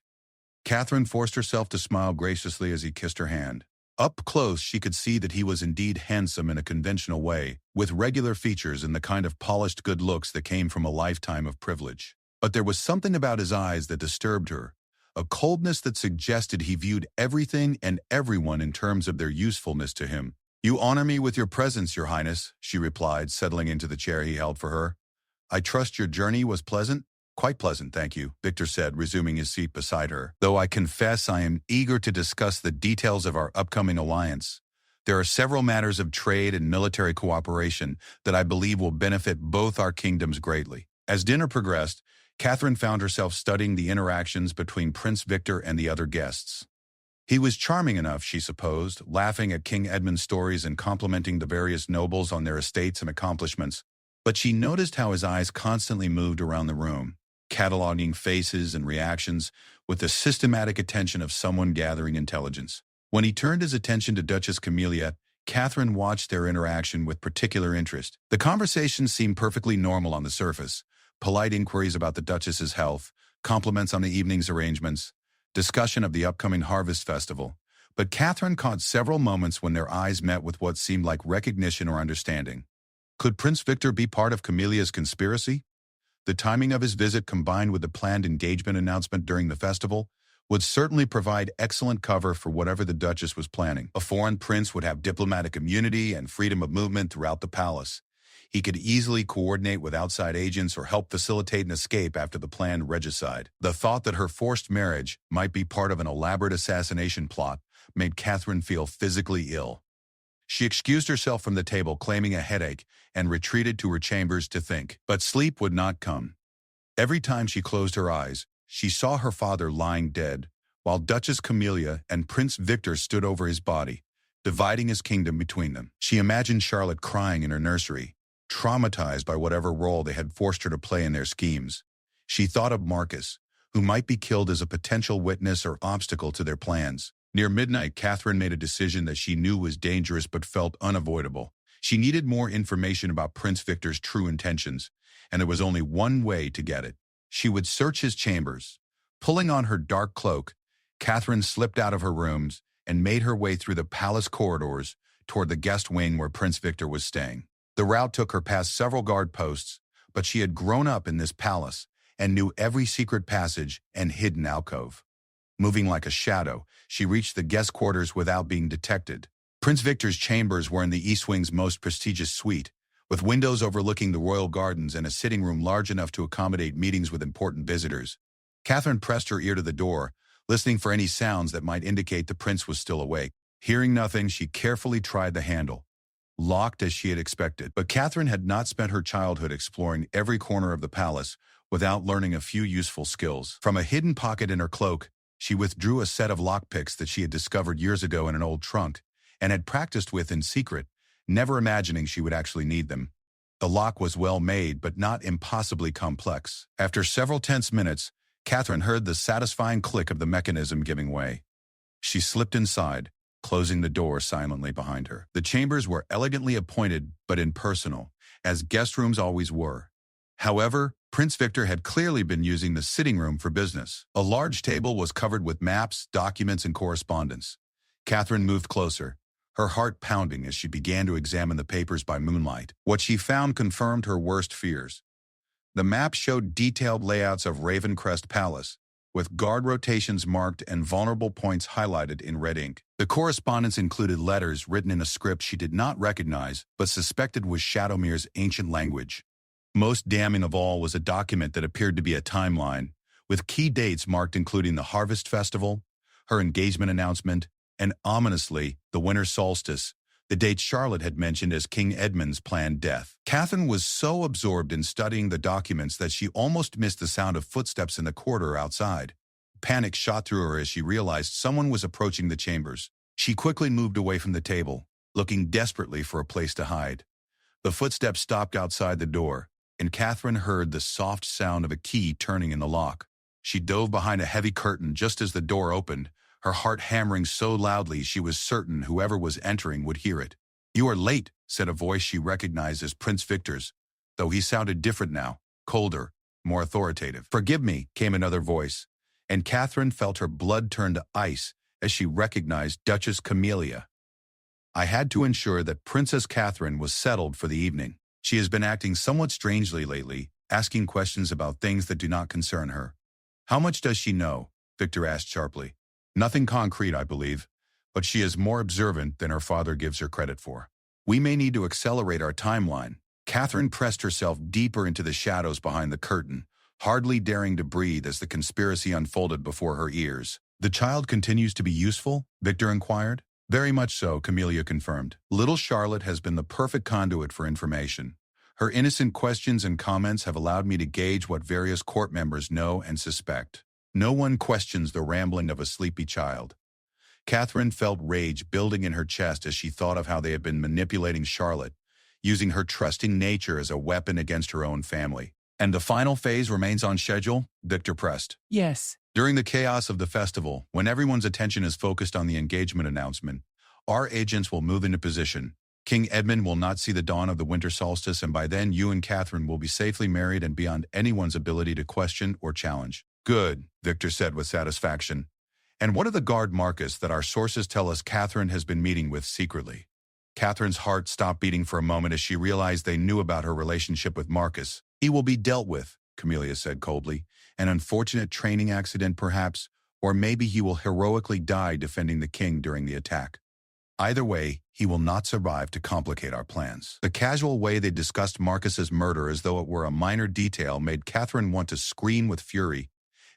[SPEAKER 1] Catherine forced herself to smile graciously as he kissed her hand. Up close, she could see that he was indeed handsome in a conventional way, with regular features and the kind of polished good looks that came from a lifetime of privilege. But there was something about his eyes that disturbed her, a coldness that suggested he viewed everything and everyone in terms of their usefulness to him. "You honor me with your presence, Your Highness," she replied, settling into the chair he held for her. "I trust your journey was pleasant?" "Quite pleasant, thank you," Victor said, resuming his seat beside her. "Though I confess I am eager to discuss the details of our upcoming alliance. There are several matters of trade and military cooperation that I believe will benefit both our kingdoms greatly." As dinner progressed, Catherine found herself studying the interactions between Prince Victor and the other guests. He was charming enough, she supposed, laughing at King Edmund's stories and complimenting the various nobles on their estates and accomplishments. But she noticed how his eyes constantly moved around the room, cataloging faces and reactions with the systematic attention of someone gathering intelligence. When he turned his attention to Duchess Camilla, Catherine watched their interaction with particular interest. The conversation seemed perfectly normal on the surface. Polite inquiries about the Duchess's health, compliments on the evening's arrangements, discussion of the upcoming harvest festival. But Catherine caught several moments when their eyes met with what seemed like recognition or understanding. Could Prince Victor be part of Camilla's conspiracy? The timing of his visit, combined with the planned engagement announcement during the festival, would certainly provide excellent cover for whatever the Duchess was planning. A foreign prince would have diplomatic immunity and freedom of movement throughout the palace. He could easily coordinate with outside agents or help facilitate an escape after the planned regicide. The thought that her forced marriage might be part of an elaborate assassination plot made Catherine feel physically ill. She excused herself from the table, claiming a headache, and retreated to her chambers to think. But sleep would not come. Every time she closed her eyes, she saw her father lying dead, while Duchess Camilla and Prince Victor stood over his body, dividing his kingdom between them. She imagined Charlotte crying in her nursery, traumatized by whatever role they had forced her to play in their schemes. She thought of Marcus, who might be killed as a potential witness or obstacle to their plans. Near midnight, Catherine made a decision that she knew was dangerous but felt unavoidable. She needed more information about Prince Victor's true intentions, and there was only one way to get it. She would search his chambers. Pulling on her dark cloak, Catherine slipped out of her rooms and made her way through the palace corridors toward the guest wing where Prince Victor was staying. The route took her past several guard posts, but she had grown up in this palace and knew every secret passage and hidden alcove. Moving like a shadow, she reached the guest quarters without being detected. Prince Victor's chambers were in the East Wing's most prestigious suite, with windows overlooking the royal gardens and a sitting room large enough to accommodate meetings with important visitors. Catherine pressed her ear to the door, listening for any sounds that might indicate the prince was still awake. Hearing nothing, she carefully tried the handle. Locked as she had expected. But Catherine had not spent her childhood exploring every corner of the palace without learning a few useful skills. From a hidden pocket in her cloak, she withdrew a set of lockpicks that she had discovered years ago in an old trunk and had practiced with in secret, never imagining she would actually need them. The lock was well made, but not impossibly complex. After several tense minutes, Catherine heard the satisfying click of the mechanism giving way. She slipped inside, closing the door silently behind her. The chambers were elegantly appointed but impersonal, as guest rooms always were. However, Prince Victor had clearly been using the sitting room for business. A large table was covered with maps, documents, and correspondence. Catherine moved closer, her heart pounding as she began to examine the papers by moonlight. What she found confirmed her worst fears. The map showed detailed layouts of Ravencrest Palace, with guard rotations marked and vulnerable points highlighted in red ink. The correspondence included letters written in a script she did not recognize but suspected was Shadowmere's ancient language. Most damning of all was a document that appeared to be a timeline, with key dates marked including the Harvest Festival, her engagement announcement, and ominously, the winter solstice, the date Charlotte had mentioned as King Edmund's planned death. Catherine was so absorbed in studying the documents that she almost missed the sound of footsteps in the corridor outside. Panic shot through her as she realized someone was approaching the chambers. She quickly moved away from the table, looking desperately for a place to hide. The footsteps stopped outside the door, and Catherine heard the soft sound of a key turning in the lock. She dove behind a heavy curtain just as the door opened, her heart hammering so loudly she was certain whoever was entering would hear it. "You are late," said a voice she recognized as Prince Victor's, though he sounded different now, colder, more authoritative. "Forgive me," came another voice, and Catherine felt her blood turn to ice as she recognized Duchess Camilla. "I had to ensure that Princess Catherine was settled for the evening. She has been acting somewhat strangely lately, asking questions about things that do not concern her." "How much does she know?" Victor asked sharply. "Nothing concrete, I believe, but she is more observant than her father gives her credit for. We may need to accelerate our timeline." Catherine pressed herself deeper into the shadows behind the curtain, hardly daring to breathe as the conspiracy unfolded before her ears. "The child continues to be useful?" Victor inquired. "Very much so," Camilla confirmed. "Little Charlotte has been the perfect conduit for information. Her innocent questions and comments have allowed me to gauge what various court members know and suspect. No one questions the rambling of a sleepy child." Catherine felt rage building in her chest as she thought of how they had been manipulating Charlotte, using her trusting nature as a weapon against her own family. "And the final phase remains on schedule?" Victor pressed.
[SPEAKER 2] Yes.
[SPEAKER 1] "During the chaos of the festival, when everyone's attention is focused on the engagement announcement, our agents will move into position. King Edmund will not see the dawn of the winter solstice, and by then you and Catherine will be safely married and beyond anyone's ability to question or challenge." "Good," Victor said with satisfaction. "And what of the guard Marcus that our sources tell us Catherine has been meeting with secretly?" Catherine's heart stopped beating for a moment as she realized they knew about her relationship with Marcus. "He will be dealt with," Camilla said coldly. "An unfortunate training accident, perhaps, or maybe he will heroically die defending the king during the attack. Either way, he will not survive to complicate our plans." The casual way they discussed Marcus's murder as though it were a minor detail made Catherine want to scream with fury.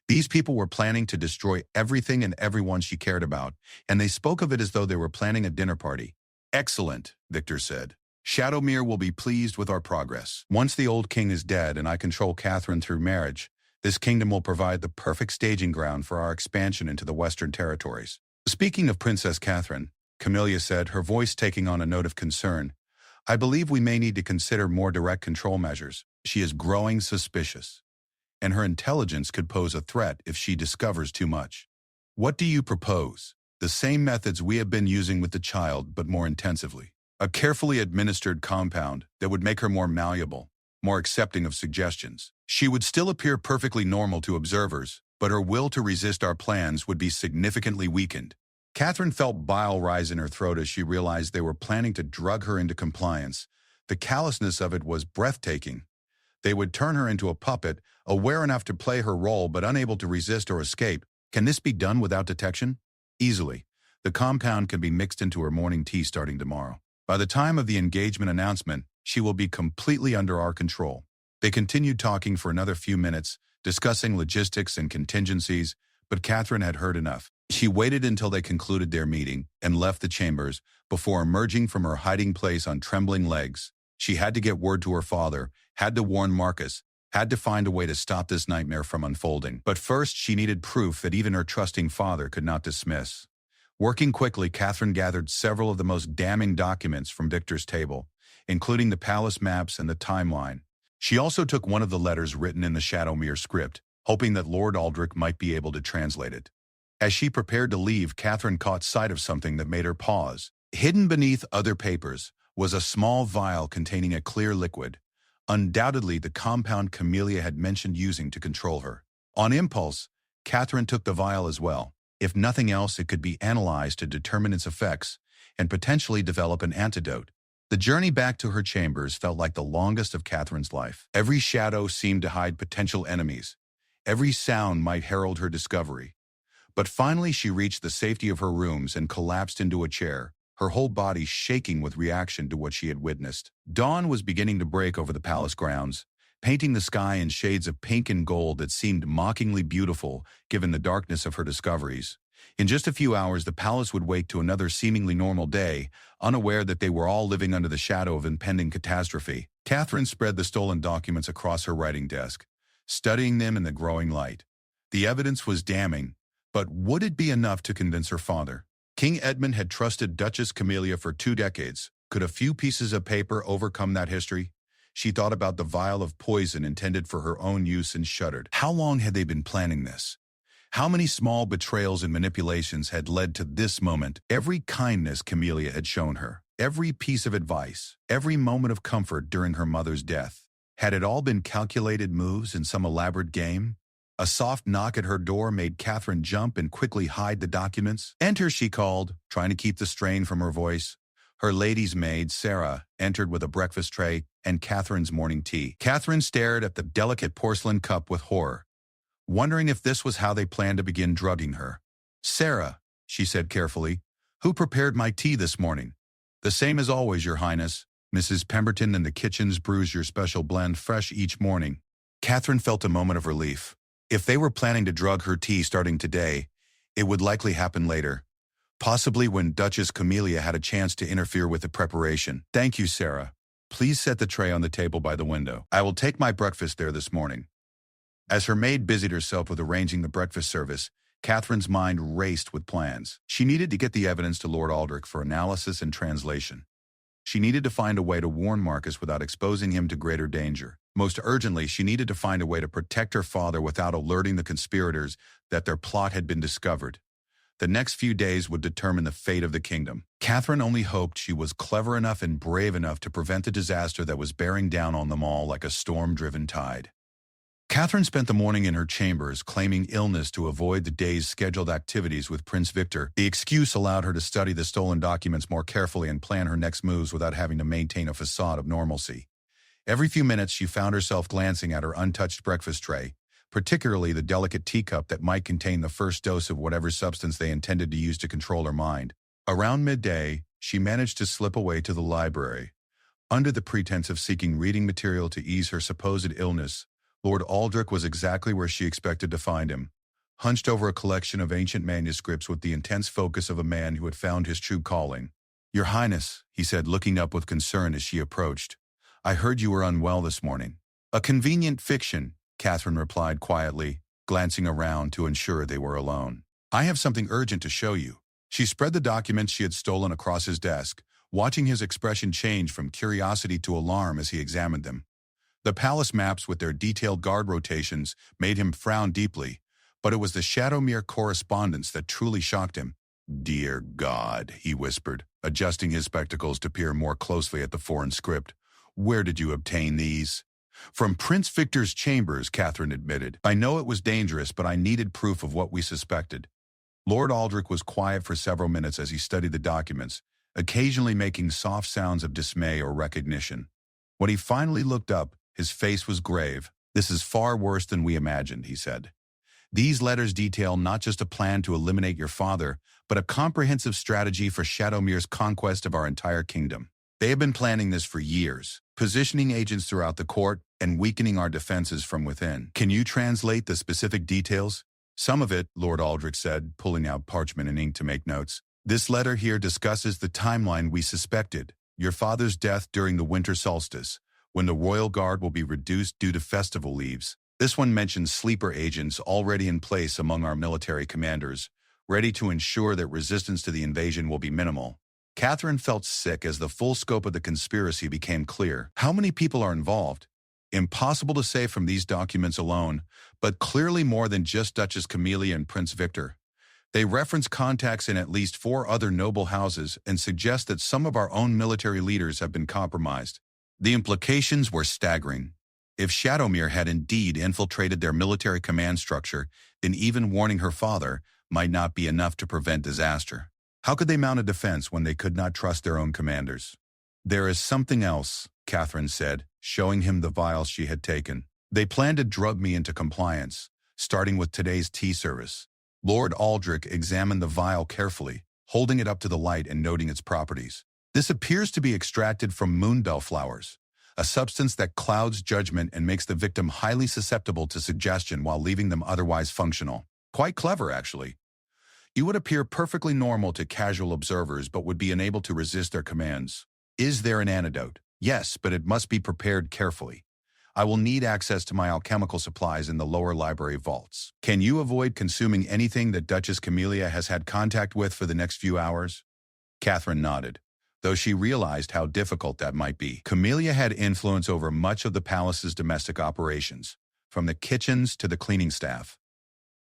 [SPEAKER 1] These people were planning to destroy everything and everyone she cared about, and they spoke of it as though they were planning a dinner party. "Excellent," Victor said. "Shadowmere will be pleased with our progress. Once the old king is dead and I control Catherine through marriage, this kingdom will provide the perfect staging ground for our expansion into the Western territories." "Speaking of Princess Catherine," Camilla said, her voice taking on a note of concern, "I believe we may need to consider more direct control measures. She is growing suspicious, and her intelligence could pose a threat if she discovers too much." "What do you propose?" "The same methods we have been using with the child, but more intensively. A carefully administered compound that would make her more malleable, more accepting of suggestions. She would still appear perfectly normal to observers, but her will to resist our plans would be significantly weakened." Catherine felt bile rise in her throat as she realized they were planning to drug her into compliance. The callousness of it was breathtaking. They would turn her into a puppet, aware enough to play her role but unable to resist or escape. Can this be done without detection? Easily. The compound can be mixed into her morning tea starting tomorrow. By the time of the engagement announcement, she will be completely under our control. They continued talking for another few minutes, discussing logistics and contingencies, but Catherine had heard enough. She waited until they concluded their meeting and left the chambers before emerging from her hiding place on trembling legs. She had to get word to her father, had to warn Marcus, had to find a way to stop this nightmare from unfolding. But first, she needed proof that even her trusting father could not dismiss. Working quickly, Catherine gathered several of the most damning documents from Victor's table, including the palace maps and the timeline. She also took one of the letters written in the Shadowmere script, hoping that Lord Aldrich might be able to translate it. As she prepared to leave, Catherine caught sight of something that made her pause. Hidden beneath other papers was a small vial containing a clear liquid, undoubtedly the compound Camilla had mentioned using to control her. On impulse, Catherine took the vial as well. If nothing else, it could be analyzed to determine its effects and potentially develop an antidote. The journey back to her chambers felt like the longest of Catherine's life. Every shadow seemed to hide potential enemies. Every sound might herald her discovery. But finally she reached the safety of her rooms and collapsed into a chair, her whole body shaking with reaction to what she had witnessed. Dawn was beginning to break over the palace grounds, painting the sky in shades of pink and gold that seemed mockingly beautiful given the darkness of her discoveries. In just a few hours, the palace would wake to another seemingly normal day, unaware that they were all living under the shadow of impending catastrophe. Catherine spread the stolen documents across her writing desk, studying them in the growing light. The evidence was damning, but would it be enough to convince her father? King Edmund had trusted Duchess Camilla for 2 decades. Could a few pieces of paper overcome that history? She thought about the vial of poison intended for her own use and shuddered. How long had they been planning this? How many small betrayals and manipulations had led to this moment? Every kindness Camilla had shown her, every piece of advice, every moment of comfort during her mother's death. Had it all been calculated moves in some elaborate game? A soft knock at her door made Catherine jump and quickly hide the documents. "Enter," she called, trying to keep the strain from her voice. Her lady's maid, Sarah, entered with a breakfast tray and Catherine's morning tea. Catherine stared at the delicate porcelain cup with horror, wondering if this was how they planned to begin drugging her. "Sarah," she said carefully, "who prepared my tea this morning?" "The same as always, Your Highness. Mrs. Pemberton in the kitchens brews your special blend fresh each morning." Catherine felt a moment of relief. If they were planning to drug her tea starting today, it would likely happen later, possibly when Duchess Camilla had a chance to interfere with the preparation. "Thank you, Sarah. Please set the tray on the table by the window. I will take my breakfast there this morning." As her maid busied herself with arranging the breakfast service, Catherine's mind raced with plans. She needed to get the evidence to Lord Aldrich for analysis and translation. She needed to find a way to warn Marcus without exposing him to greater danger. Most urgently, she needed to find a way to protect her father without alerting the conspirators that their plot had been discovered. The next few days would determine the fate of the kingdom. Catherine only hoped she was clever enough and brave enough to prevent the disaster that was bearing down on them all like a storm-driven tide. Catherine spent the morning in her chambers, claiming illness to avoid the day's scheduled activities with Prince Victor. The excuse allowed her to study the stolen documents more carefully and plan her next moves without having to maintain a facade of normalcy. Every few minutes, she found herself glancing at her untouched breakfast tray, particularly the delicate teacup that might contain the first dose of whatever substance they intended to use to control her mind. Around midday, she managed to slip away to the library. Under the pretense of seeking reading material to ease her supposed illness, Lord Aldrich was exactly where she expected to find him, hunched over a collection of ancient manuscripts with the intense focus of a man who had found his true calling. "Your Highness," he said, looking up with concern as she approached, "I heard you were unwell this morning." "A convenient fiction," Catherine replied quietly, glancing around to ensure they were alone. "I have something urgent to show you." She spread the documents she had stolen across his desk, watching his expression change from curiosity to alarm as he examined them. The palace maps with their detailed guard rotations made him frown deeply, but it was the Shadowmere correspondence that truly shocked him. "Dear God," he whispered, adjusting his spectacles to peer more closely at the foreign script. "Where did you obtain these?" "From Prince Victor's chambers," Catherine admitted. "I know it was dangerous, but I needed proof of what we suspected." Lord Aldrich was quiet for several minutes as he studied the documents, occasionally making soft sounds of dismay or recognition. When he finally looked up, his face was grave. "This is far worse than we imagined," he said. "These letters detail not just a plan to eliminate your father, but a comprehensive strategy for Shadowmere's conquest of our entire kingdom. They have been planning this for years, positioning agents throughout the court and weakening our defenses from within." "Can you translate the specific details?" "Some of it," Lord Aldrich said, pulling out parchment and ink to make notes. "This letter here discusses the timeline we suspected. Your father's death during the winter solstice, when the royal guard will be reduced due to festival leaves. This one mentions sleeper agents already in place among our military commanders, ready to ensure that resistance to the invasion will be minimal." Catherine felt sick as the full scope of the conspiracy became clear. How many people are involved? Impossible to say from these documents alone, but clearly more than just Duchess Camilla and Prince Victor. They reference contacts in at least 4 other noble houses and suggest that some of our own military leaders have been compromised. The implications were staggering. If Shadowmere had indeed infiltrated their military command structure, then even warning her father might not be enough to prevent disaster. How could they mount a defense when they could not trust their own commanders? "There is something else," Catherine said, showing him the vials she had taken. "They plan to drug me into compliance, starting with today's tea service." Lord Aldrich examined the vial carefully, holding it up to the light and noting its properties. "This appears to be extracted from moonbell flowers, a substance that clouds judgment and makes the victim highly susceptible to suggestion while leaving them otherwise functional. Quite clever, actually. You would appear perfectly normal to casual observers but would be unable to resist their commands. Is there an antidote? Yes, but it must be prepared carefully. I will need access to my alchemical supplies in the lower library vaults. Can you avoid consuming anything that Duchess Camilla has had contact with for the next few hours? Catherine nodded, though she realized how difficult that might be. Camilla had influence over much of the palace's domestic operations, from the kitchens to the cleaning staff.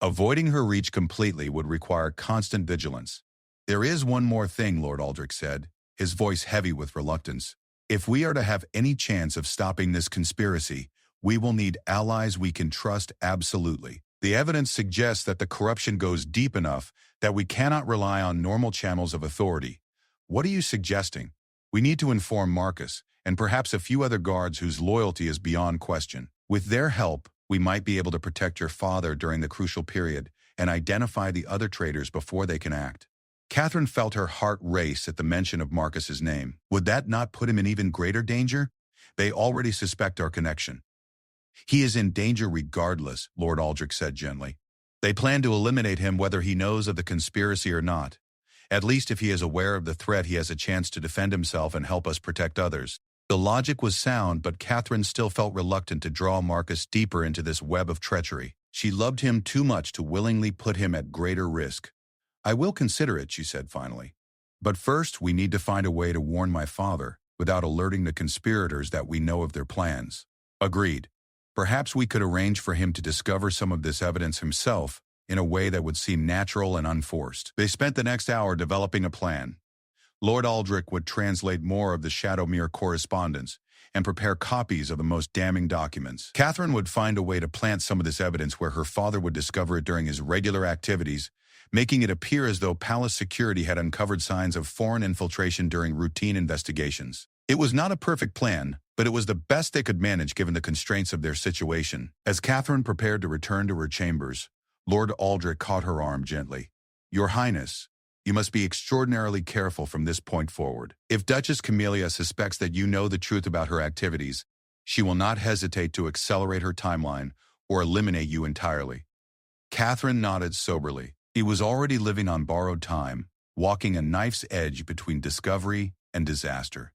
[SPEAKER 1] Avoiding her reach completely would require constant vigilance. There is one more thing, Lord Aldrich said, his voice heavy with reluctance. If we are to have any chance of stopping this conspiracy, we will need allies we can trust absolutely. The evidence suggests that the corruption goes deep enough that we cannot rely on normal channels of authority. What are you suggesting? We need to inform Marcus, and perhaps a few other guards whose loyalty is beyond question. With their help, we might be able to protect your father during the crucial period and identify the other traitors before they can act. Catherine felt her heart race at the mention of Marcus's name. Would that not put him in even greater danger? They already suspect our connection. He is in danger regardless, Lord Aldrich said gently. They plan to eliminate him whether he knows of the conspiracy or not. At least if he is aware of the threat, he has a chance to defend himself and help us protect others. The logic was sound, but Catherine still felt reluctant to draw Marcus deeper into this web of treachery. She loved him too much to willingly put him at greater risk. I will consider it, she said finally. But first, we need to find a way to warn my father without alerting the conspirators that we know of their plans. Agreed. Perhaps we could arrange for him to discover some of this evidence himself in a way that would seem natural and unforced. They spent the next hour developing a plan. Lord Aldrich would translate more of the Shadowmere correspondence and prepare copies of the most damning documents. Catherine would find a way to plant some of this evidence where her father would discover it during his regular activities, making it appear as though palace security had uncovered signs of foreign infiltration during routine investigations. It was not a perfect plan, but it was the best they could manage given the constraints of their situation. As Catherine prepared to return to her chambers, Lord Aldrich caught her arm gently. Your Highness, you must be extraordinarily careful from this point forward. If Duchess Camilla suspects that you know the truth about her activities, she will not hesitate to accelerate her timeline or eliminate you entirely. Catherine nodded soberly. He was already living on borrowed time, walking a knife's edge between discovery and disaster.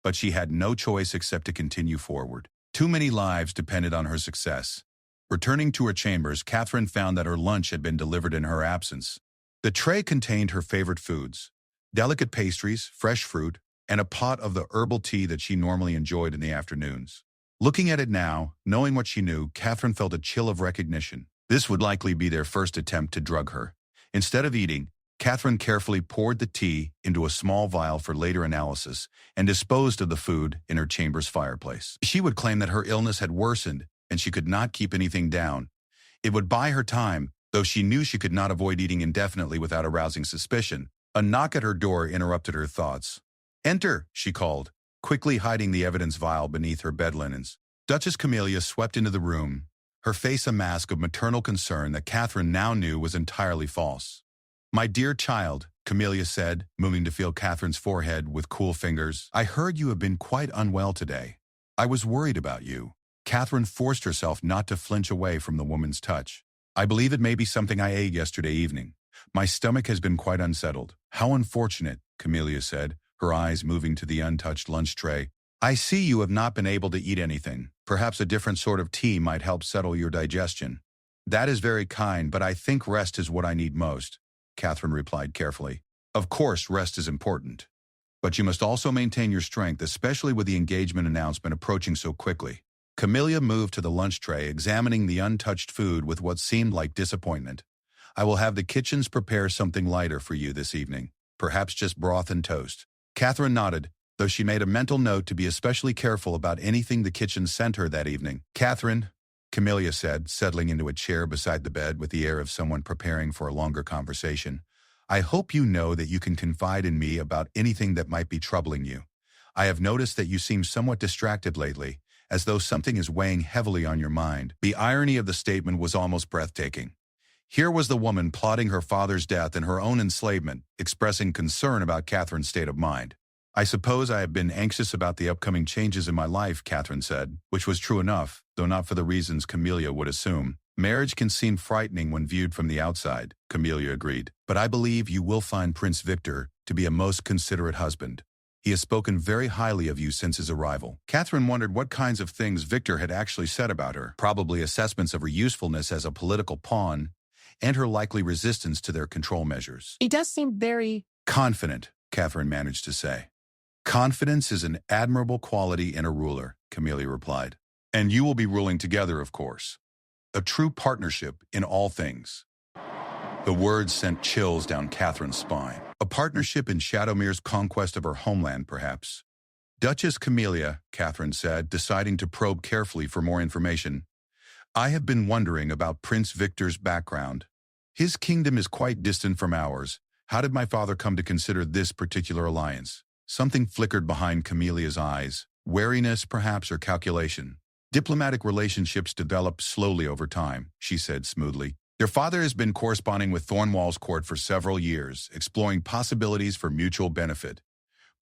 [SPEAKER 1] But she had no choice except to continue forward. Too many lives depended on her success. Returning to her chambers, Catherine found that her lunch had been delivered in her absence. The tray contained her favorite foods, delicate pastries, fresh fruit, and a pot of the herbal tea that she normally enjoyed in the afternoons. Looking at it now, knowing what she knew, Catherine felt a chill of recognition. This would likely be their first attempt to drug her. Instead of eating, Catherine carefully poured the tea into a small vial for later analysis and disposed of the food in her chamber's fireplace. She would claim that her illness had worsened and she could not keep anything down. It would buy her time, though she knew she could not avoid eating indefinitely without arousing suspicion. A knock at her door interrupted her thoughts. Enter, she called, quickly hiding the evidence vial beneath her bed linens. Duchess Camilla swept into the room, her face a mask of maternal concern that Catherine now knew was entirely false. My dear child, Camilla said, moving to feel Catherine's forehead with cool fingers. I heard you have been quite unwell today. I was worried about you. Catherine forced herself not to flinch away from the woman's touch. I believe it may be something I ate yesterday evening. My stomach has been quite unsettled. How unfortunate, Camilla said, her eyes moving to the untouched lunch tray. I see you have not been able to eat anything. Perhaps a different sort of tea might help settle your digestion. That is very kind, but I think rest is what I need most, Catherine replied carefully. Of course, rest is important. But you must also maintain your strength, especially with the engagement announcement approaching so quickly. Camilla moved to the lunch tray, examining the untouched food with what seemed like disappointment. I will have the kitchens prepare something lighter for you this evening, perhaps just broth and toast. Catherine nodded, though she made a mental note to be especially careful about anything the kitchen sent her that evening. Catherine, Camilla said, settling into a chair beside the bed with the air of someone preparing for a longer conversation. I hope you know that you can confide in me about anything that might be troubling you. I have noticed that you seem somewhat distracted lately, as though something is weighing heavily on your mind. The irony of the statement was almost breathtaking. Here was the woman plotting her father's death and her own enslavement, expressing concern about Catherine's state of mind. I suppose I have been anxious about the upcoming changes in my life, Catherine said, which was true enough, though not for the reasons Camilla would assume. Marriage can seem frightening when viewed from the outside, Camilla agreed. But I believe you will find Prince Victor to be a most considerate husband. He has spoken very highly of you since his arrival. Catherine wondered what kinds of things Victor had actually said about her, probably assessments of her usefulness as a political pawn and her likely resistance to their control measures.
[SPEAKER 2] He does seem very
[SPEAKER 1] Confident, Catherine managed to say. Confidence is an admirable quality in a ruler, Camilla replied. And you will be ruling together, of course. A true partnership in all things. The words sent chills down Catherine's spine. A partnership in Shadowmere's conquest of her homeland, perhaps. Duchess Camilla, Catherine said, deciding to probe carefully for more information. I have been wondering about Prince Victor's background. His kingdom is quite distant from ours. How did my father come to consider this particular alliance? Something flickered behind Camilla's eyes. Wariness, perhaps, or calculation. Diplomatic relationships develop slowly over time, she said smoothly. Your father has been corresponding with Thornwall's court for several years, exploring possibilities for mutual benefit.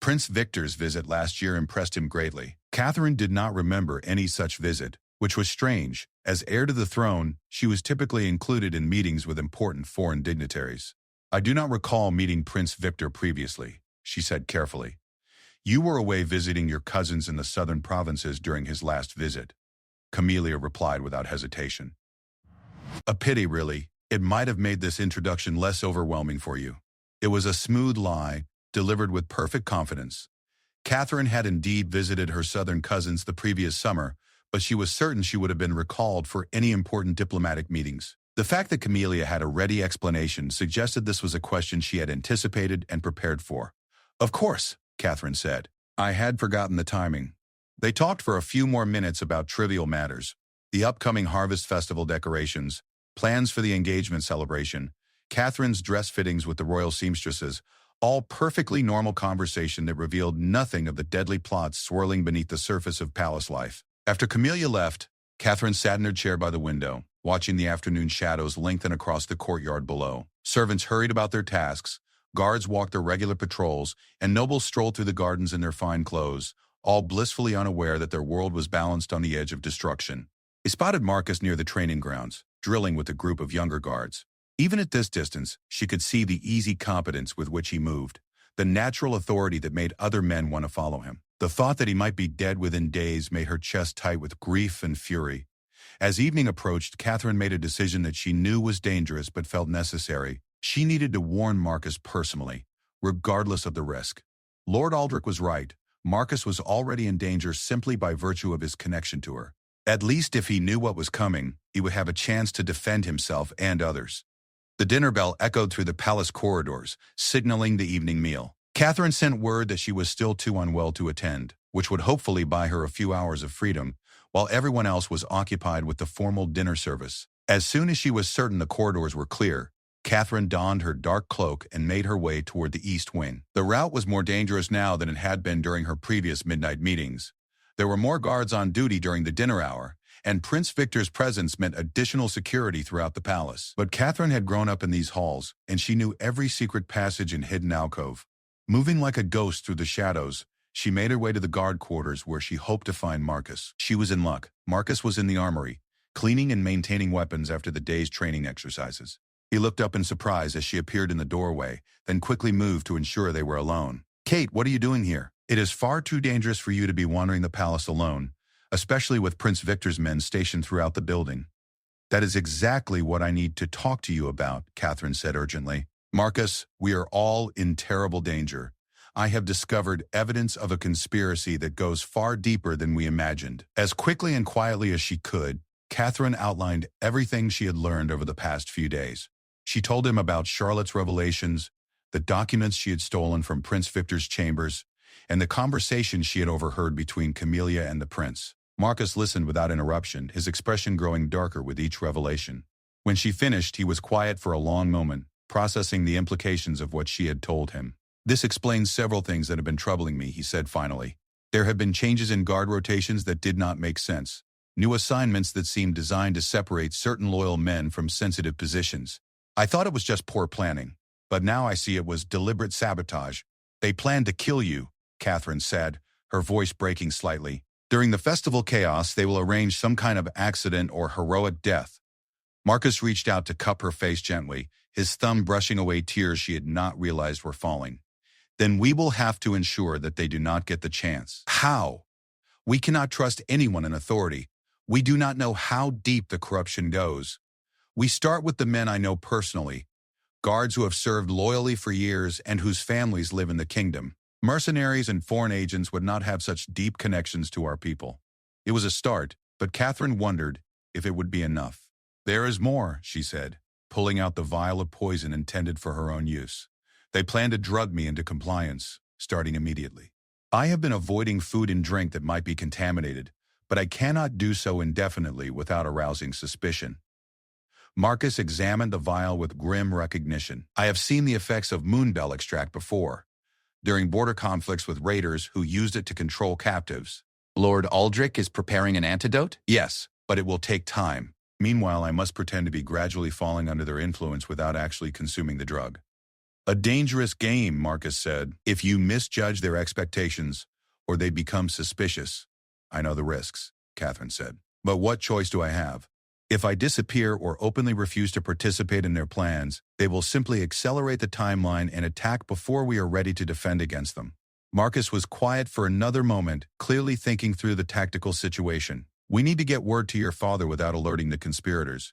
[SPEAKER 1] Prince Victor's visit last year impressed him greatly. Catherine did not remember any such visit, which was strange. As heir to the throne, she was typically included in meetings with important foreign dignitaries. I do not recall meeting Prince Victor previously, she said carefully. You were away visiting your cousins in the southern provinces during his last visit. Camilla replied without hesitation. A pity, really. It might have made this introduction less overwhelming for you. It was a smooth lie, delivered with perfect confidence. Catherine had indeed visited her southern cousins the previous summer, but she was certain she would have been recalled for any important diplomatic meetings. The fact that Camilla had a ready explanation suggested this was a question she had anticipated and prepared for. Of course, Catherine said. I had forgotten the timing. They talked for a few more minutes about trivial matters. The upcoming harvest festival decorations, plans for the engagement celebration, Catherine's dress fittings with the royal seamstresses, all perfectly normal conversation that revealed nothing of the deadly plots swirling beneath the surface of palace life. After Camilla left, Catherine sat in her chair by the window, watching the afternoon shadows lengthen across the courtyard below. Servants hurried about their tasks, guards walked their regular patrols, and nobles strolled through the gardens in their fine clothes, all blissfully unaware that their world was balanced on the edge of destruction. They spotted Marcus near the training grounds, drilling with a group of younger guards. Even at this distance, she could see the easy competence with which he moved, the natural authority that made other men want to follow him. The thought that he might be dead within days made her chest tight with grief and fury. As evening approached, Catherine made a decision that she knew was dangerous but felt necessary. She needed to warn Marcus personally, regardless of the risk. Lord Aldrich was right. Marcus was already in danger simply by virtue of his connection to her. At least if he knew what was coming, he would have a chance to defend himself and others. The dinner bell echoed through the palace corridors, signaling the evening meal. Catherine sent word that she was still too unwell to attend, which would hopefully buy her a few hours of freedom, while everyone else was occupied with the formal dinner service. As soon as she was certain the corridors were clear, Catherine donned her dark cloak and made her way toward the east wing. The route was more dangerous now than it had been during her previous midnight meetings. There were more guards on duty during the dinner hour, and Prince Victor's presence meant additional security throughout the palace. But Catherine had grown up in these halls, and she knew every secret passage and hidden alcove. Moving like a ghost through the shadows, she made her way to the guard quarters where she hoped to find Marcus. She was in luck. Marcus was in the armory, cleaning and maintaining weapons after the day's training exercises. He looked up in surprise as she appeared in the doorway, then quickly moved to ensure they were alone. Kate, what are you doing here? It is far too dangerous for you to be wandering the palace alone, especially with Prince Victor's men stationed throughout the building. That is exactly what I need to talk to you about, Catherine said urgently. Marcus, we are all in terrible danger. I have discovered evidence of a conspiracy that goes far deeper than we imagined. As quickly and quietly as she could, Catherine outlined everything she had learned over the past few days. She told him about Charlotte's revelations, the documents she had stolen from Prince Victor's chambers, and the conversation she had overheard between Camilla and the prince. Marcus listened without interruption, his expression growing darker with each revelation. When she finished, he was quiet for a long moment, processing the implications of what she had told him. This explains several things that have been troubling me, he said finally. There have been changes in guard rotations that did not make sense. New assignments that seemed designed to separate certain loyal men from sensitive positions. I thought it was just poor planning, but now I see it was deliberate sabotage. They planned to kill you, Catherine said, her voice breaking slightly. During the festival chaos, they will arrange some kind of accident or heroic death. Marcus reached out to cup her face gently, his thumb brushing away tears she had not realized were falling. Then we will have to ensure that they do not get the chance. How? We cannot trust anyone in authority. We do not know how deep the corruption goes. We start with the men I know personally, guards who have served loyally for years and whose families live in the kingdom. Mercenaries and foreign agents would not have such deep connections to our people. It was a start, but Catherine wondered if it would be enough. There is more, she said, pulling out the vial of poison intended for her own use. They plan to drug me into compliance, starting immediately. I have been avoiding food and drink that might be contaminated, but I cannot do so indefinitely without arousing suspicion. Marcus examined the vial with grim recognition. I have seen the effects of moonbell extract before, during border conflicts with raiders who used it to control captives.
[SPEAKER 3] Lord Aldrich is preparing an antidote?
[SPEAKER 1] Yes, but it will take time. Meanwhile, I must pretend to be gradually falling under their influence without actually consuming the drug. A dangerous game, Marcus said, if you misjudge their expectations or they become suspicious. I know the risks, Catherine said. But what choice do I have? If I disappear or openly refuse to participate in their plans, they will simply accelerate the timeline and attack before we are ready to defend against them. Marcus was quiet for another moment, clearly thinking through the tactical situation. We need to get word to your father without alerting the conspirators.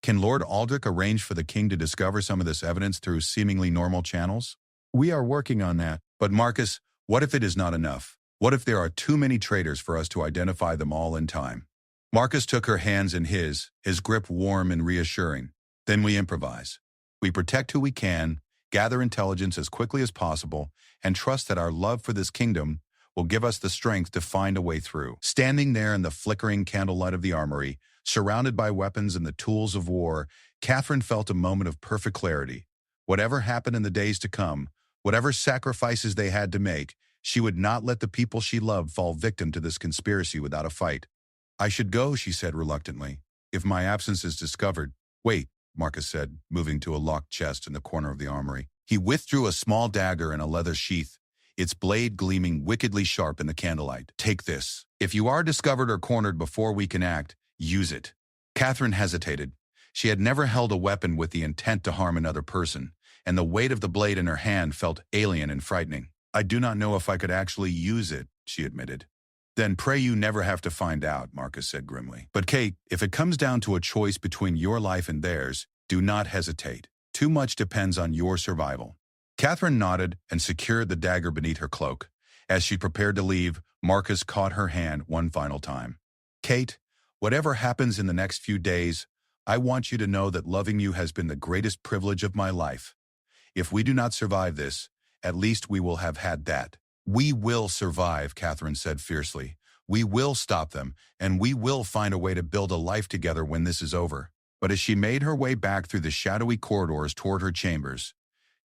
[SPEAKER 1] Can Lord Aldrich arrange for the king to discover some of this evidence through seemingly normal channels? We are working on that. But Marcus, what if it is not enough? What if there are too many traitors for us to identify them all in time? Marcus took her hands in his grip warm and reassuring. Then we improvise. We protect who we can, gather intelligence as quickly as possible, and trust that our love for this kingdom will give us the strength to find a way through. Standing there in the flickering candlelight of the armory, surrounded by weapons and the tools of war, Catherine felt a moment of perfect clarity. Whatever happened in the days to come, whatever sacrifices they had to make, she would not let the people she loved fall victim to this conspiracy without a fight. I should go, she said reluctantly, if my absence is discovered. Wait, Marcus said, moving to a locked chest in the corner of the armory. He withdrew a small dagger in a leather sheath, its blade gleaming wickedly sharp in the candlelight. Take this. If you are discovered or cornered before we can act, use it. Catherine hesitated. She had never held a weapon with the intent to harm another person, and the weight of the blade in her hand felt alien and frightening. I do not know if I could actually use it, she admitted. Then pray you never have to find out, Marcus said grimly. But Kate, if it comes down to a choice between your life and theirs, do not hesitate. Too much depends on your survival. Catherine nodded and secured the dagger beneath her cloak. As she prepared to leave, Marcus caught her hand one final time. Kate, whatever happens in the next few days, I want you to know that loving you has been the greatest privilege of my life. If we do not survive this, at least we will have had that. We will survive, Catherine said fiercely. We will stop them, and we will find a way to build a life together when this is over. But as she made her way back through the shadowy corridors toward her chambers,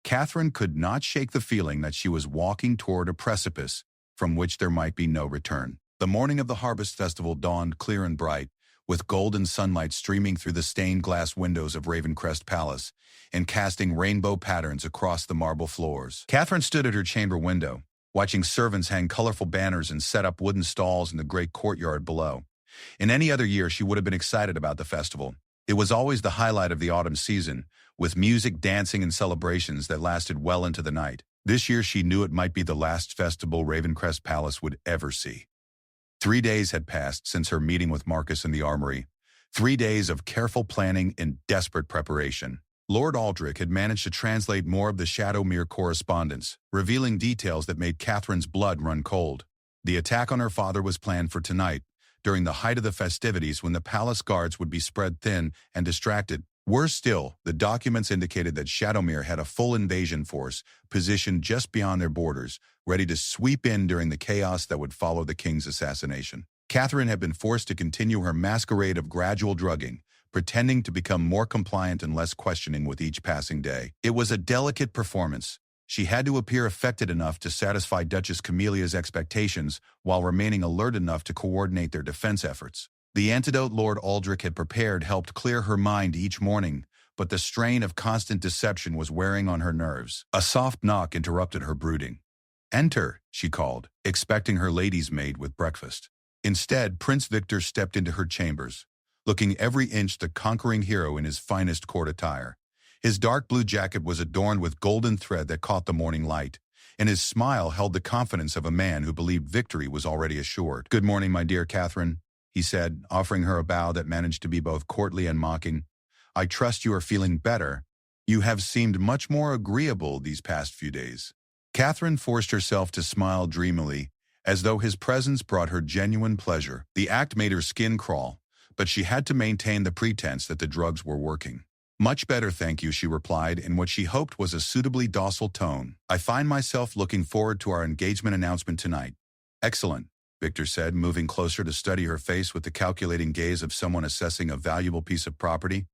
[SPEAKER 1] Catherine could not shake the feeling that she was walking toward a precipice from which there might be no return. The morning of the Harvest Festival dawned clear and bright, with golden sunlight streaming through the stained glass windows of Ravencrest Palace and casting rainbow patterns across the marble floors. Catherine stood at her chamber window, watching servants hang colorful banners and set up wooden stalls in the great courtyard below. In any other year, she would have been excited about the festival. It was always the highlight of the autumn season, with music, dancing, and celebrations that lasted well into the night. This year, she knew it might be the last festival Ravencrest Palace would ever see. 3 days had passed since her meeting with Marcus in the armory. 3 days of careful planning and desperate preparation. Lord Aldrich had managed to translate more of the Shadowmere correspondence, revealing details that made Catherine's blood run cold. The attack on her father was planned for tonight, during the height of the festivities when the palace guards would be spread thin and distracted. Worse still, the documents indicated that Shadowmere had a full invasion force positioned just beyond their borders, ready to sweep in during the chaos that would follow the king's assassination. Catherine had been forced to continue her masquerade of gradual drugging, pretending to become more compliant and less questioning with each passing day. It was a delicate performance. She had to appear affected enough to satisfy Duchess Camilla's expectations while remaining alert enough to coordinate their defense efforts. The antidote Lord Aldrich had prepared helped clear her mind each morning, but the strain of constant deception was wearing on her nerves. A soft knock interrupted her brooding. "Enter," she called, expecting her lady's maid with breakfast. Instead, Prince Victor stepped into her chambers. looking every inch the conquering hero in his finest court attire. His dark blue jacket was adorned with golden thread that caught the morning light, and his smile held the confidence of a man who believed victory was already assured. "Good morning, my dear Catherine," he said, offering her a bow that managed to be both courtly and mocking. "I trust you are feeling better. You have seemed much more agreeable these past few days." Catherine forced herself to smile dreamily, as though his presence brought her genuine pleasure. The act made her skin crawl, but she had to maintain the pretense that the drugs were working. "Much better, thank you," she replied in what she hoped was a suitably docile tone. "I find myself looking forward to our engagement announcement tonight." "Excellent," Victor said, moving closer to study her face with the calculating gaze of someone assessing a valuable piece of property.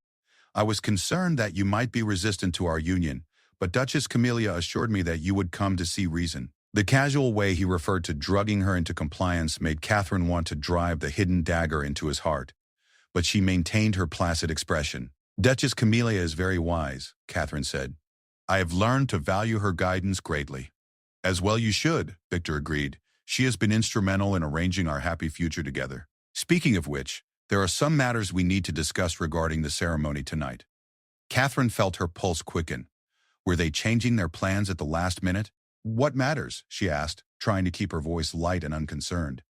[SPEAKER 1] "I was concerned that you might be resistant to our union, but Duchess Camilla assured me that you would come to see reason." The casual way he referred to drugging her into compliance made Catherine want to drive the hidden dagger into his heart, but she maintained her placid expression. "Duchess Camilla is very wise," Catherine said. "I have learned to value her guidance greatly." "As well you should," Victor agreed. "She has been instrumental in arranging our happy future together. Speaking of which, there are some matters we need to discuss regarding the ceremony tonight." Catherine felt her pulse quicken. Were they changing their plans at the last minute? "What matters?" she asked, trying to keep her voice light and unconcerned.